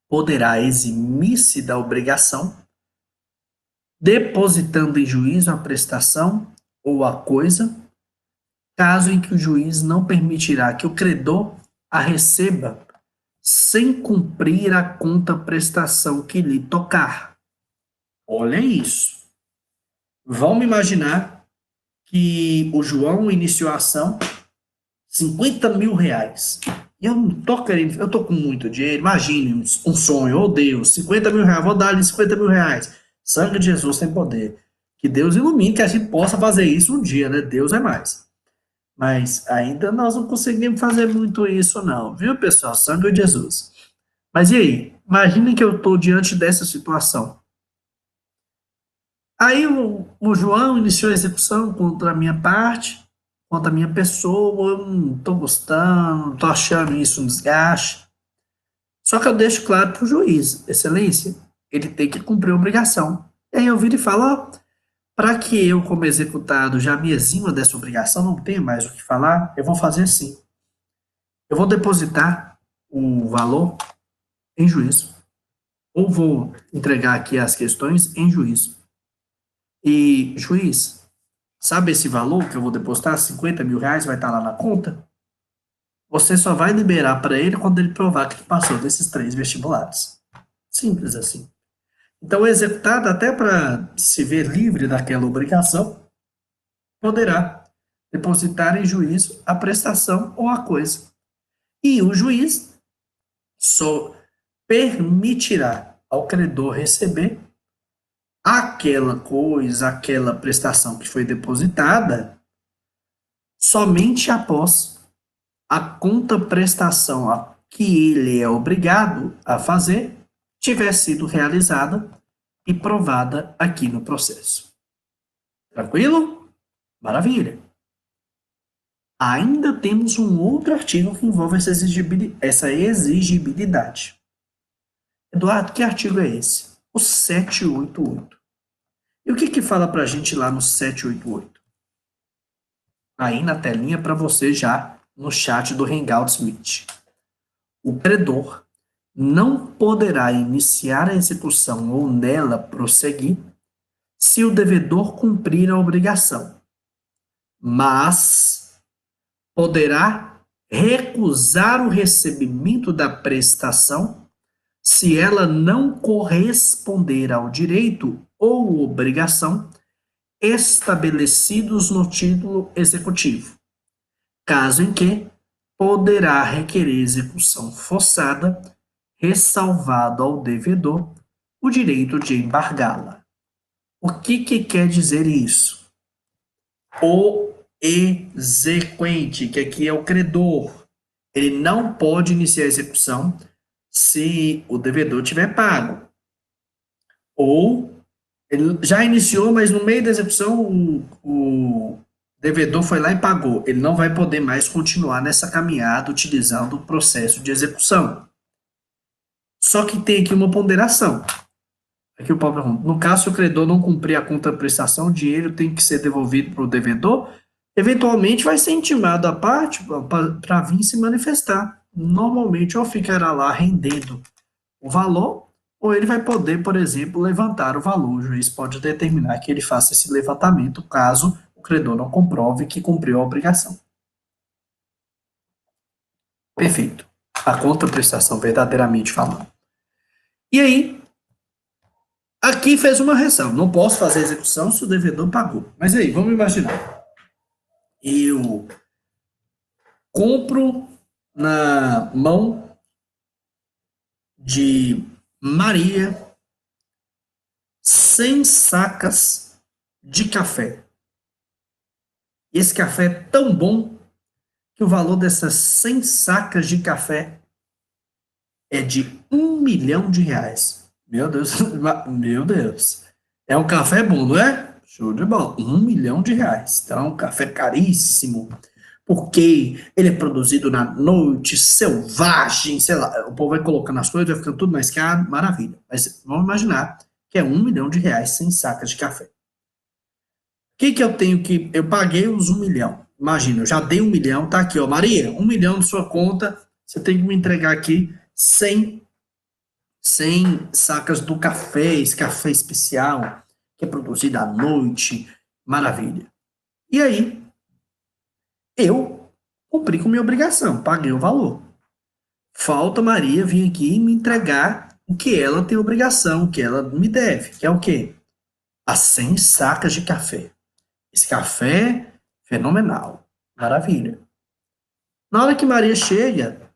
poderá eximir-se da obrigação, depositando em juízo a prestação ou a coisa, caso em que o juiz não permitirá que o credor a receba sem cumprir a contraprestação que lhe tocar. Olha isso. Vamos imaginar que o João iniciou a ação, 50 mil reais. E eu não tô querendo, eu tô com muito dinheiro, imagine um sonho, oh Deus, 50 mil reais, vou dar ali 50 mil reais. Sangue de Jesus tem poder. Que Deus ilumine, que a gente possa fazer isso um dia, né? Deus é mais. Mas ainda nós não conseguimos fazer muito isso não, viu pessoal? Sangue de Jesus. Mas e aí? Imagine que eu estou diante dessa situação. Aí o João iniciou a execução contra a minha parte, contra a minha pessoa, eu não estou gostando, não estou achando isso um desgaste. Só que eu deixo claro para o juiz, excelência, ele tem que cumprir a obrigação. E aí eu viro e falo, ó, para que eu, como executado, já me exima dessa obrigação, não tenho mais o que falar, eu vou fazer assim. Eu vou depositar o valor em juízo. Ou vou entregar aqui as questões em juízo. E, juiz, sabe esse valor que eu vou depositar? 50 mil reais vai estar lá na conta? Você só vai liberar para ele quando ele provar que ele passou desses 3 vestibulares. Simples assim. Então, o executado, até para se ver livre daquela obrigação, poderá depositar em juízo a prestação ou a coisa. E o juiz só permitirá ao credor receber aquela coisa, aquela prestação que foi depositada, somente após a contraprestação a que ele é obrigado a fazer tiver sido realizada e provada aqui no processo. Tranquilo? Maravilha. Ainda temos um outro artigo que envolve essa exigibilidade. Eduardo, que artigo é esse? O 788. E o que fala para a gente lá no 788? Aí na telinha para você já no chat do Hangout Meet. O credor não poderá iniciar a execução ou nela prosseguir se o devedor cumprir a obrigação, mas poderá recusar o recebimento da prestação se ela não corresponder ao direito ou obrigação estabelecidos no título executivo, caso em que poderá requerer execução forçada, ressalvado ao devedor o direito de embargá-la. O que quer dizer isso? O exequente, que aqui é o credor, ele não pode iniciar a execução se o devedor tiver pago. Ou ele já iniciou, mas no meio da execução o devedor foi lá e pagou. Ele não vai poder mais continuar nessa caminhada utilizando o processo de execução. Só que tem aqui uma ponderação. Aqui o Paulo pergunta, no caso, se o credor não cumprir a contraprestação, o dinheiro tem que ser devolvido para o devedor, eventualmente vai ser intimado a parte para vir se manifestar. Normalmente, ou ficará lá rendendo o valor, ou ele vai poder, por exemplo, levantar o valor. O juiz pode determinar que ele faça esse levantamento caso o credor não comprove que cumpriu a obrigação. Perfeito. A contraprestação, verdadeiramente falando. E aí, aqui fez uma ressalva. Não posso fazer execução se o devedor pagou. Mas aí, vamos imaginar. Eu compro na mão de Maria 100 sacas de café. Esse café é tão bom que o valor dessas 100 sacas de café é de R$ 1 milhão. Meu Deus, meu Deus. É um café bom, não é? Show de bola. R$ 1 milhão. Então, é um café caríssimo. Porque ele é produzido na noite, selvagem, sei lá. O povo vai colocando as coisas, vai ficando tudo mais caro, maravilha. Mas vamos imaginar que é R$ 1 milhão 100 sacas de café. O que eu tenho que. Eu paguei os 1 milhão. Imagina, eu já dei 1 milhão, tá aqui, ó. Maria, 1 milhão na sua conta, você tem que me entregar aqui 100 sacas do café, esse café especial, que é produzido à noite, maravilha. E aí, eu cumpri com minha obrigação, paguei o valor. Falta Maria vir aqui e me entregar o que ela tem obrigação, o que ela me deve, que é o quê? As 100 sacas de café. Esse café, fenomenal, maravilha. Na hora que Maria chega,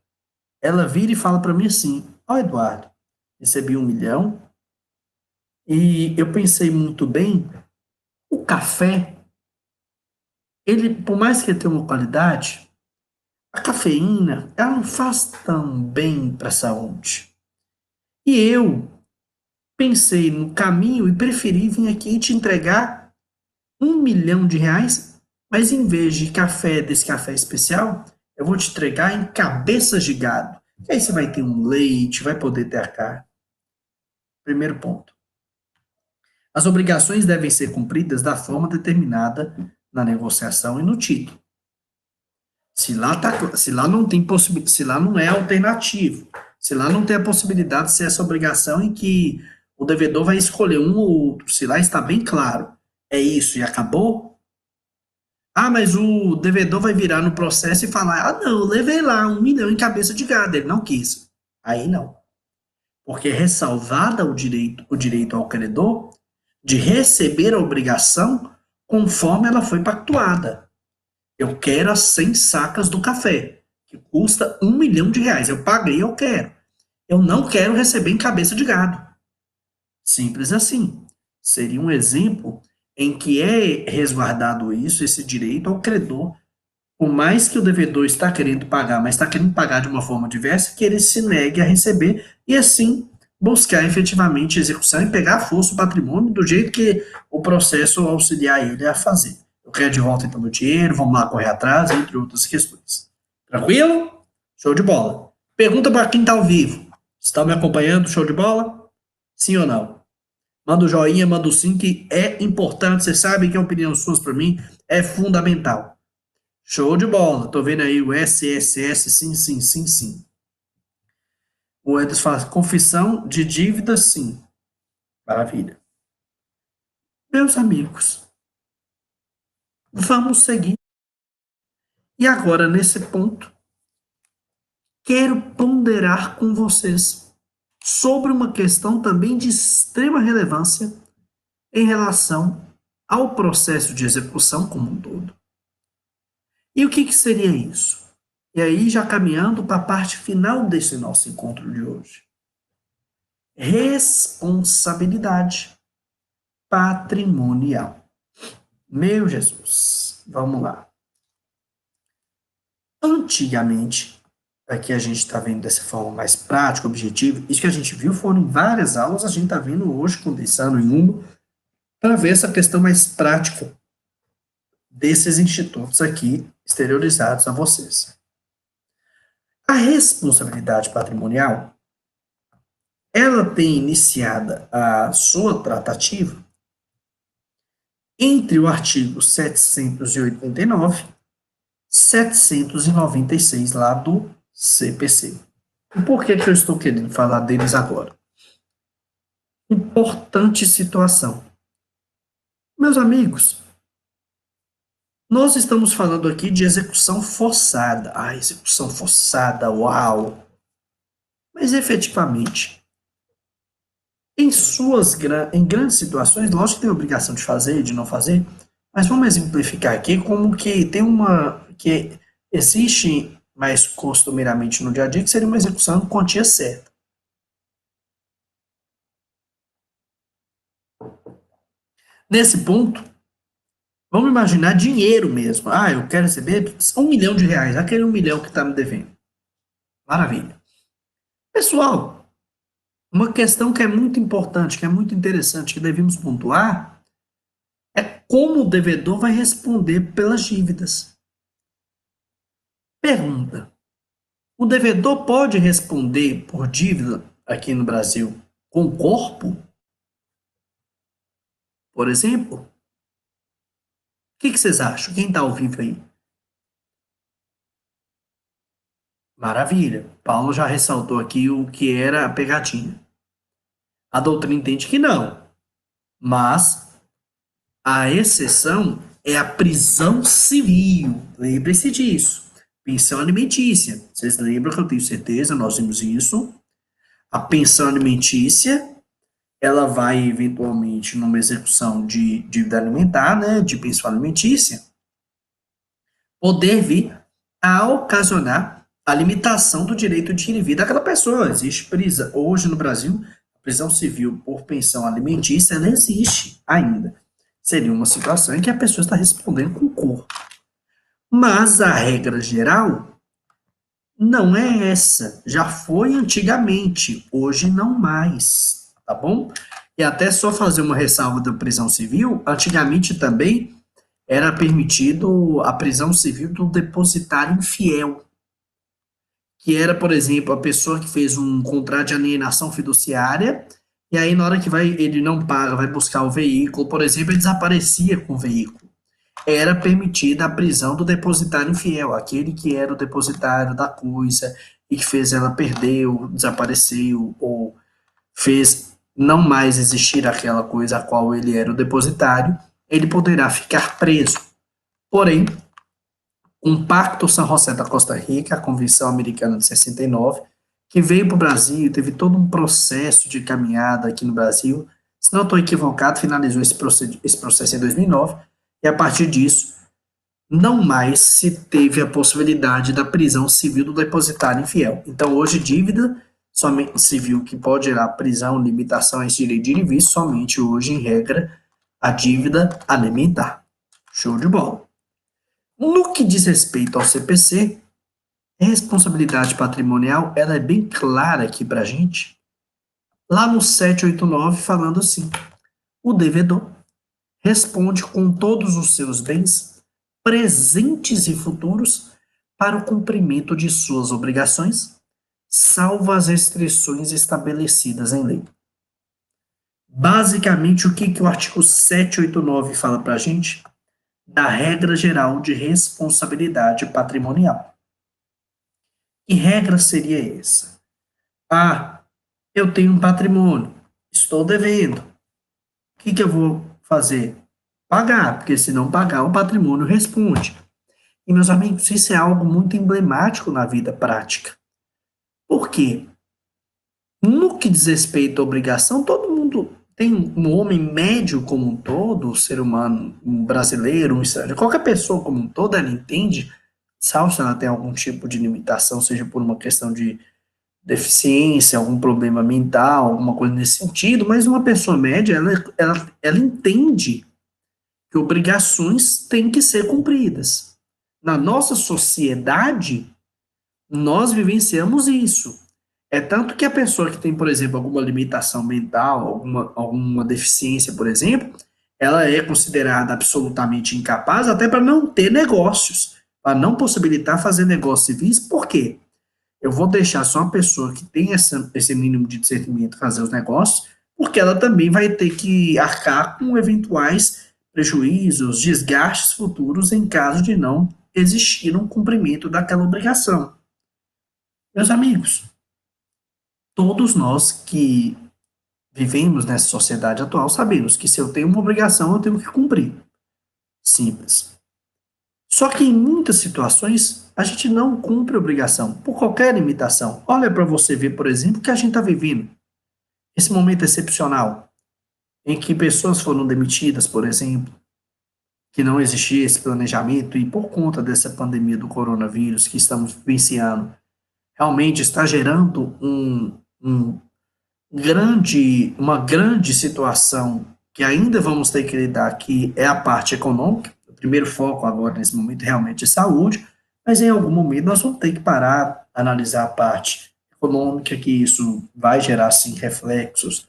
ela vira e fala para mim assim: ó, Eduardo, recebi 1 milhão e eu pensei muito bem, o café, ele, por mais que ele tenha uma qualidade, a cafeína, ela não faz tão bem para a saúde. E eu pensei no caminho e preferi vir aqui te entregar R$ 1 milhão, mas em vez de café, desse café especial, eu vou te entregar em cabeças de gado. E aí você vai ter um leite, vai poder ter a carne. Primeiro ponto. As obrigações devem ser cumpridas da forma determinada na negociação e no título. Se lá não tem possibilidade, se lá não é alternativo, se lá não tem a possibilidade de ser essa obrigação em que o devedor vai escolher um ou outro, se lá está bem claro, é isso e acabou. Ah, mas o devedor vai virar no processo e falar: ah, não, eu levei lá 1 milhão em cabeça de gado, ele não quis. Aí não. Porque é ressalvada o direito ao credor de receber a obrigação conforme ela foi pactuada. Eu quero as 100 sacas do café, que custa R$ 1 milhão. Eu paguei, eu quero. Eu não quero receber em cabeça de gado. Simples assim. Seria um exemplo em que é resguardado isso, esse direito ao credor, por mais que o devedor está querendo pagar, mas está querendo pagar de uma forma diversa, que ele se negue a receber e assim buscar efetivamente a execução e pegar a força o patrimônio do jeito que o processo auxiliar ele a fazer. Eu quero de volta então meu dinheiro, vamos lá correr atrás, entre outras questões. Tranquilo? Show de bola. Pergunta para quem está ao vivo. Está me acompanhando? Show de bola? Sim ou não? Manda o joinha, manda o sim, que é importante. Vocês sabem que a opinião suas para mim é fundamental. Show de bola. Tô vendo aí o SSS, sim, sim, sim, sim. O Edson fala, confissão de dívida, sim. Maravilha. Meus amigos, vamos seguir. E agora, nesse ponto, quero ponderar com vocês sobre uma questão também de extrema relevância em relação ao processo de execução como um todo. E o que seria isso? E aí, já caminhando para a parte final desse nosso encontro de hoje. Responsabilidade patrimonial. Meu Jesus, vamos lá. Antigamente, aqui a gente está vendo dessa forma mais prática, objetiva, isso que a gente viu foram em várias aulas, a gente está vendo hoje, condensando em uma, para ver essa questão mais prática desses institutos aqui exteriorizados a vocês. A responsabilidade patrimonial, ela tem iniciada a sua tratativa entre o artigo 789 e 796 lá do CPC. E por que eu estou querendo falar deles agora? Importante situação. Meus amigos, nós estamos falando aqui de execução forçada. Ah, execução forçada, uau! Mas efetivamente, em grandes situações, lógico que tem a obrigação de fazer, de não fazer, mas vamos exemplificar aqui como que tem que existe mais costumeiramente no dia a dia, que seria uma execução em quantia certa. Nesse ponto, vamos imaginar dinheiro mesmo. Ah, eu quero receber R$ 1 milhão, aquele 1 milhão que está me devendo. Maravilha. Pessoal, uma questão que é muito importante, que é muito interessante, que devemos pontuar, é como o devedor vai responder pelas dívidas. Pergunta: o devedor pode responder por dívida aqui no Brasil com corpo, por exemplo? O que vocês acham? Quem está ao vivo aí? Maravilha. Paulo já ressaltou aqui o que era a pegadinha. A doutrina entende que não, mas a exceção é a prisão civil. Lembre-se disso. Pensão alimentícia. Vocês lembram que eu tenho certeza, nós vimos isso. A pensão alimentícia, ela vai eventualmente numa execução de dívida alimentar, né, de pensão alimentícia, poder vir a ocasionar a limitação do direito de ir e vir daquela pessoa. Existe prisão. Hoje no Brasil, a prisão civil por pensão alimentícia, ela existe ainda. Seria uma situação em que a pessoa está respondendo com corpo. Mas a regra geral não é essa. Já foi antigamente, hoje não mais, tá bom? E até só fazer uma ressalva da prisão civil, antigamente também era permitido a prisão civil do depositário infiel, que era, por exemplo, a pessoa que fez um contrato de alienação fiduciária, e aí na hora que ele não paga, vai buscar o veículo, por exemplo, ele desaparecia com o veículo. Era permitida a prisão do depositário infiel, aquele que era o depositário da coisa e que fez ela perder, ou desapareceu, ou fez não mais existir aquela coisa a qual ele era o depositário, ele poderá ficar preso. Porém, um Pacto San José da Costa Rica, a Convenção Americana de 69, que veio para o Brasil, teve todo um processo de caminhada aqui no Brasil. Se não estou equivocado, finalizou esse processo em 2009, e a partir disso, não mais se teve a possibilidade da prisão civil do depositário infiel. Então, hoje, dívida somente civil que pode gerar prisão, limitação a esse direito de ir e vir, somente hoje, em regra, a dívida alimentar. Show de bola. No que diz respeito ao CPC, a responsabilidade patrimonial ela é bem clara aqui para a gente. Lá no 789, falando assim: o devedor responde com todos os seus bens, presentes e futuros, para o cumprimento de suas obrigações, salvo as restrições estabelecidas em lei. Basicamente, o que o artigo 789 fala para a gente? Da regra geral de responsabilidade patrimonial. Que regra seria essa? Ah, eu tenho um patrimônio, estou devendo. O que eu vou fazer? Pagar, porque se não pagar, o patrimônio responde. E, meus amigos, isso é algo muito emblemático na vida prática. Por quê? No que diz respeito à obrigação, todo mundo tem um homem médio como um todo, o ser humano, um brasileiro, um estrangeiro, qualquer pessoa como um todo, ela entende, salvo se ela tem algum tipo de limitação, seja por uma questão de deficiência, algum problema mental, alguma coisa nesse sentido, mas uma pessoa média, ela entende que obrigações têm que ser cumpridas. Na nossa sociedade, nós vivenciamos isso. É tanto que a pessoa que tem, por exemplo, alguma limitação mental, alguma deficiência, por exemplo, ela é considerada absolutamente incapaz até para não ter negócios, para não possibilitar fazer negócios civis. Por quê? Eu vou deixar só uma pessoa que tem esse mínimo de discernimento fazer os negócios, porque ela também vai ter que arcar com eventuais prejuízos, desgastes futuros em caso de não existir um cumprimento daquela obrigação. Meus amigos, todos nós que vivemos nessa sociedade atual, sabemos que se eu tenho uma obrigação, eu tenho que cumprir. Simples. Só que em muitas situações, a gente não cumpre a obrigação, por qualquer limitação. Olha para você ver, por exemplo, o que a gente está vivendo. Esse momento excepcional, em que pessoas foram demitidas, por exemplo, que não existia esse planejamento e por conta dessa pandemia do coronavírus que estamos vivenciando, realmente está gerando uma grande situação que ainda vamos ter que lidar, que é a parte econômica. O primeiro foco agora, nesse momento, realmente é saúde, mas em algum momento nós vamos ter que parar, analisar a parte econômica, que isso vai gerar, sim, reflexos.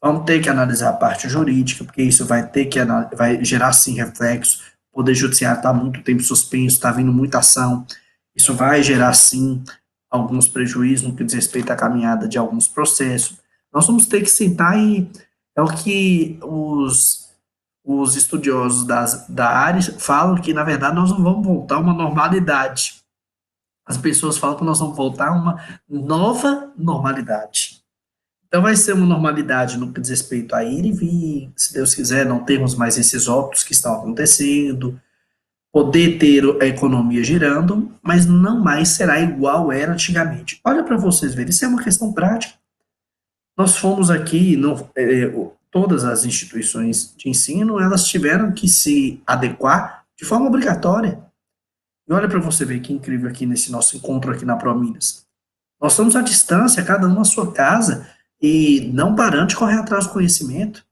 Vamos ter que analisar a parte jurídica, porque isso vai gerar, sim, reflexos. O Poder Judiciário está há muito tempo suspenso, está vindo muita ação. Isso vai gerar, sim, alguns prejuízos no que diz respeito à caminhada de alguns processos. Nós vamos ter que sentar e é o que os estudiosos da área falam que, na verdade, nós não vamos voltar a uma normalidade. As pessoas falam que nós vamos voltar a uma nova normalidade. Então vai ser uma normalidade no que diz respeito a ir e vir, se Deus quiser, não termos mais esses óbitos que estão acontecendo, poder ter a economia girando, mas não mais será igual era antigamente. Olha para vocês verem, isso é uma questão prática. Nós fomos aqui, todas as instituições de ensino, elas tiveram que se adequar de forma obrigatória. E olha para você ver que incrível aqui nesse nosso encontro aqui na ProMinas. Nós estamos à distância, cada um na sua casa, e não parando de correr atrás do conhecimento.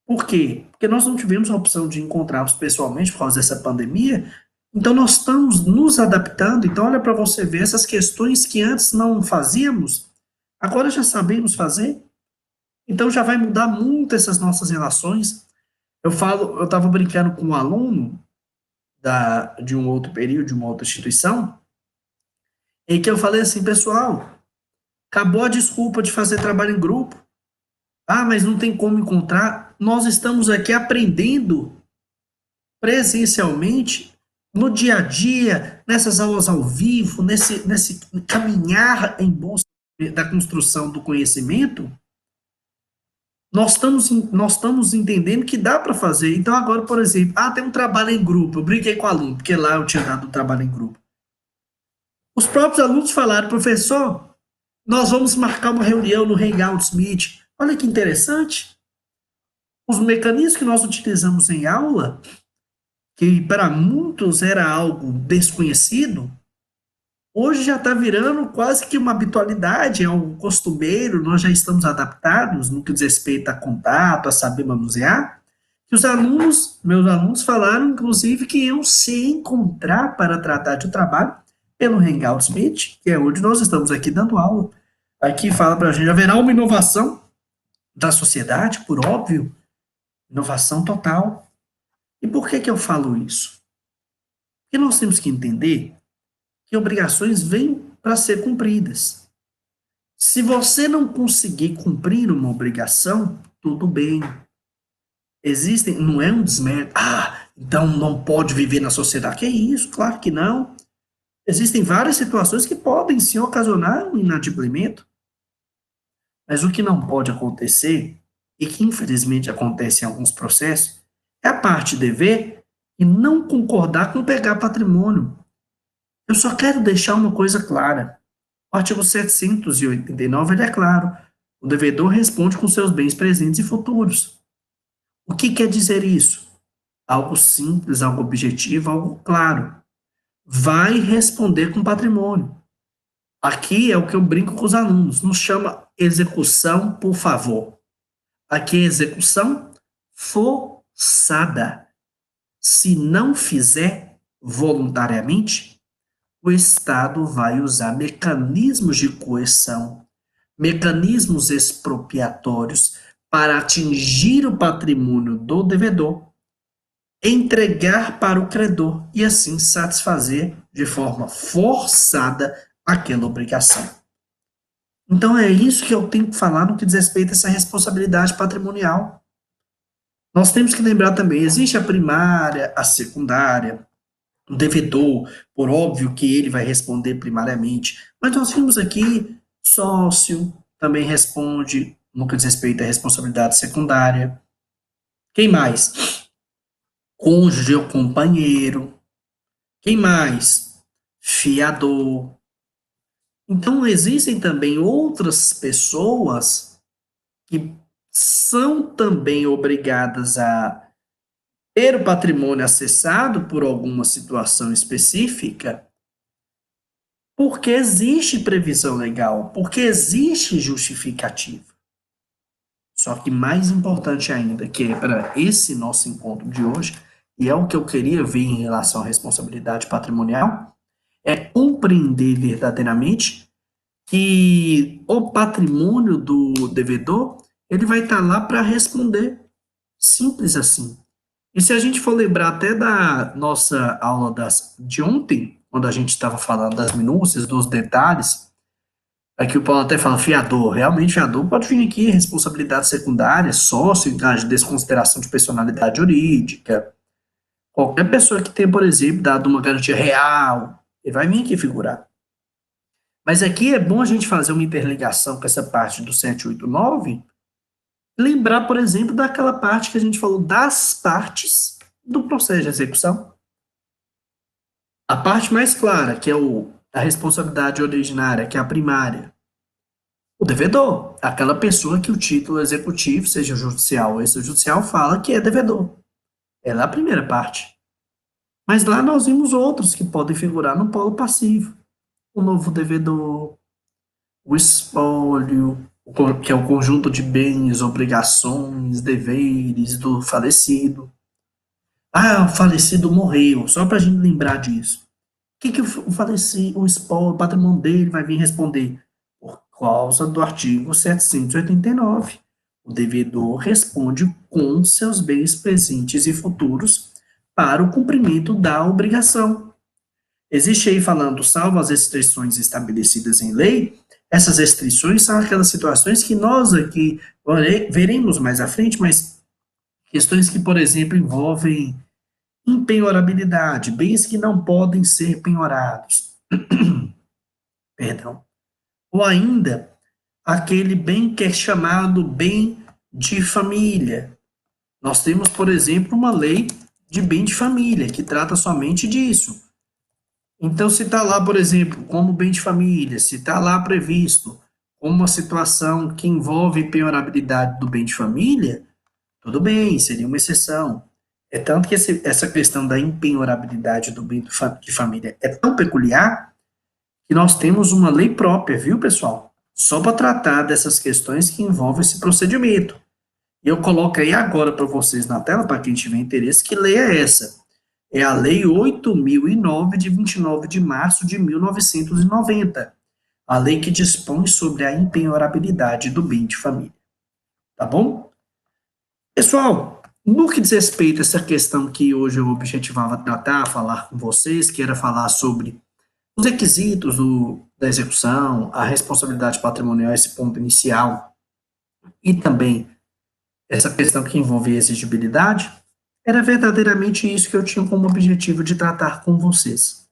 Por quê? Porque nós não tivemos a opção de encontrarmos pessoalmente por causa dessa pandemia, então nós estamos nos adaptando. Então olha para você ver essas questões que antes não fazíamos, agora já sabemos fazer. Então já vai mudar muito essas nossas relações. Eu estava brincando com um aluno de um outro período, de uma outra instituição, em que eu falei assim, pessoal, acabou a desculpa de fazer trabalho em grupo. Ah, mas não tem como encontrar. Nós estamos aqui aprendendo presencialmente, no dia a dia, nessas aulas ao vivo, nesse caminhar em busca da construção do conhecimento, nós estamos entendendo que dá para fazer. Então, agora, por exemplo, tem um trabalho em grupo. Eu brinquei com o aluno, porque lá eu tinha dado um trabalho em grupo. Os próprios alunos falaram, professor, nós vamos marcar uma reunião no Hangouts Meet. Olha que interessante. Os mecanismos que nós utilizamos em aula, que para muitos era algo desconhecido, hoje já está virando quase que uma habitualidade, é algo costumeiro, nós já estamos adaptados no que diz respeito a contato, a saber manusear. Que meus alunos falaram, inclusive, que iam se encontrar para tratar de um trabalho pelo Hangouts Meet, que é onde nós estamos aqui dando aula. Aqui fala para a gente, haverá uma inovação da sociedade, por óbvio, inovação total. E por que eu falo isso? Porque nós temos que entender que obrigações vêm para ser cumpridas. Se você não conseguir cumprir uma obrigação, tudo bem. Não é um desmérito. Então não pode viver na sociedade. Que é isso? Claro que não. Existem várias situações que podem sim ocasionar um inadimplemento. Mas o que não pode acontecer, e que infelizmente acontece em alguns processos, é a parte dever e não concordar com pegar patrimônio. Eu só quero deixar uma coisa clara. O artigo 789 ele é claro. O devedor responde com seus bens presentes e futuros. O que quer dizer isso? Algo simples, algo objetivo, algo claro. Vai responder com patrimônio. Aqui é o que eu brinco com os alunos. Não chama execução por favor. Aqui é execução forçada. Se não fizer voluntariamente, o Estado vai usar mecanismos de coerção, mecanismos expropriatórios para atingir o patrimônio do devedor, entregar para o credor e assim satisfazer de forma forçada aquela obrigação. Então é isso que eu tenho que falar no que diz respeito a essa responsabilidade patrimonial. Nós temos que lembrar também, existe a primária, a secundária, o devedor, por óbvio que ele vai responder primariamente, mas nós vimos aqui, sócio também responde, no que diz respeito à responsabilidade secundária. Quem mais? Cônjuge ou companheiro. Quem mais? Fiador. Então, existem também outras pessoas que são também obrigadas a ter o patrimônio acessado por alguma situação específica, porque existe previsão legal, porque existe justificativa. Só que mais importante ainda, que é para esse nosso encontro de hoje, e é o que eu queria ver em relação à responsabilidade patrimonial, é compreender verdadeiramente que o patrimônio do devedor, ele vai estar lá para responder. Simples assim. E se a gente for lembrar até da nossa aula de ontem, quando a gente estava falando das minúcias, dos detalhes, aqui o Paulo até fala fiador. Realmente, fiador pode vir aqui responsabilidade secundária, sócio em caso de desconsideração de personalidade jurídica. Qualquer pessoa que tenha, por exemplo, dado uma garantia real, ele vai vir aqui figurar. Mas aqui é bom a gente fazer uma interligação com essa parte do 789, lembrar, por exemplo, daquela parte que a gente falou das partes do processo de execução. A parte mais clara, que é a responsabilidade originária, que é a primária. O devedor, aquela pessoa que o título executivo, seja judicial ou extrajudicial, fala que é devedor. Ela é a primeira parte. Mas lá nós vimos outros que podem figurar no polo passivo. O novo devedor, o espólio, que é o conjunto de bens, obrigações, deveres do falecido. Ah, o falecido morreu, só para a gente lembrar disso. O que o falecido, o espólio, o patrimônio dele vai vir responder? Por causa do artigo 789. O devedor responde com seus bens presentes e futuros para o cumprimento da obrigação. Existe aí falando, salvo as restrições estabelecidas em lei, essas restrições são aquelas situações que nós aqui veremos mais à frente, mas questões que, por exemplo, envolvem impenhorabilidade, bens que não podem ser penhorados. Perdão. Ou ainda, aquele bem que é chamado bem de família. Nós temos, por exemplo, uma lei de bem de família, que trata somente disso. Então, se está lá, por exemplo, como bem de família, se está lá previsto como uma situação que envolve penhorabilidade do bem de família, tudo bem, seria uma exceção. É tanto que essa questão da impenhorabilidade do bem de família é tão peculiar que nós temos uma lei própria, viu, pessoal? Só para tratar dessas questões que envolvem esse procedimento. E eu coloco aí agora para vocês na tela, para quem tiver interesse, que lei é essa. É a Lei 8.009, de 29 de março de 1990. A lei que dispõe sobre a impenhorabilidade do bem de família. Tá bom? Pessoal, no que diz respeito a essa questão que hoje eu objetivava tratar, falar com vocês, que era falar sobre os requisitos da execução, a responsabilidade patrimonial, esse ponto inicial, e também essa questão que envolve a exigibilidade, era verdadeiramente isso que eu tinha como objetivo de tratar com vocês.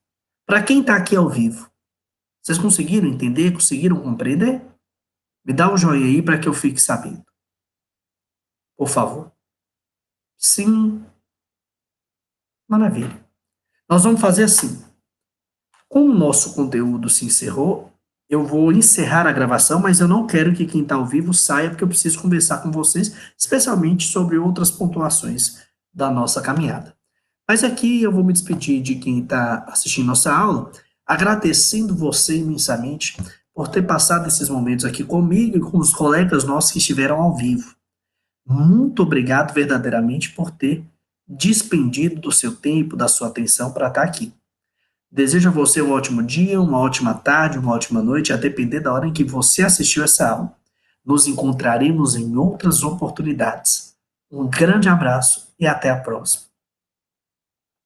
Para quem está aqui ao vivo, vocês conseguiram entender? Conseguiram compreender? Me dá um joinha aí para que eu fique sabendo. Por favor. Sim. Maravilha. Nós vamos fazer assim. Como o nosso conteúdo se encerrou, eu vou encerrar a gravação, mas eu não quero que quem está ao vivo saia, porque eu preciso conversar com vocês, especialmente sobre outras pontuações da nossa caminhada. Mas aqui eu vou me despedir de quem está assistindo nossa aula, agradecendo você imensamente por ter passado esses momentos aqui comigo e com os colegas nossos que estiveram ao vivo. Muito obrigado verdadeiramente por ter despendido do seu tempo, da sua atenção para estar aqui. Desejo a você um ótimo dia, uma ótima tarde, uma ótima noite, a depender da hora em que você assistiu essa aula. Nos encontraremos em outras oportunidades. Um grande abraço e até a próxima.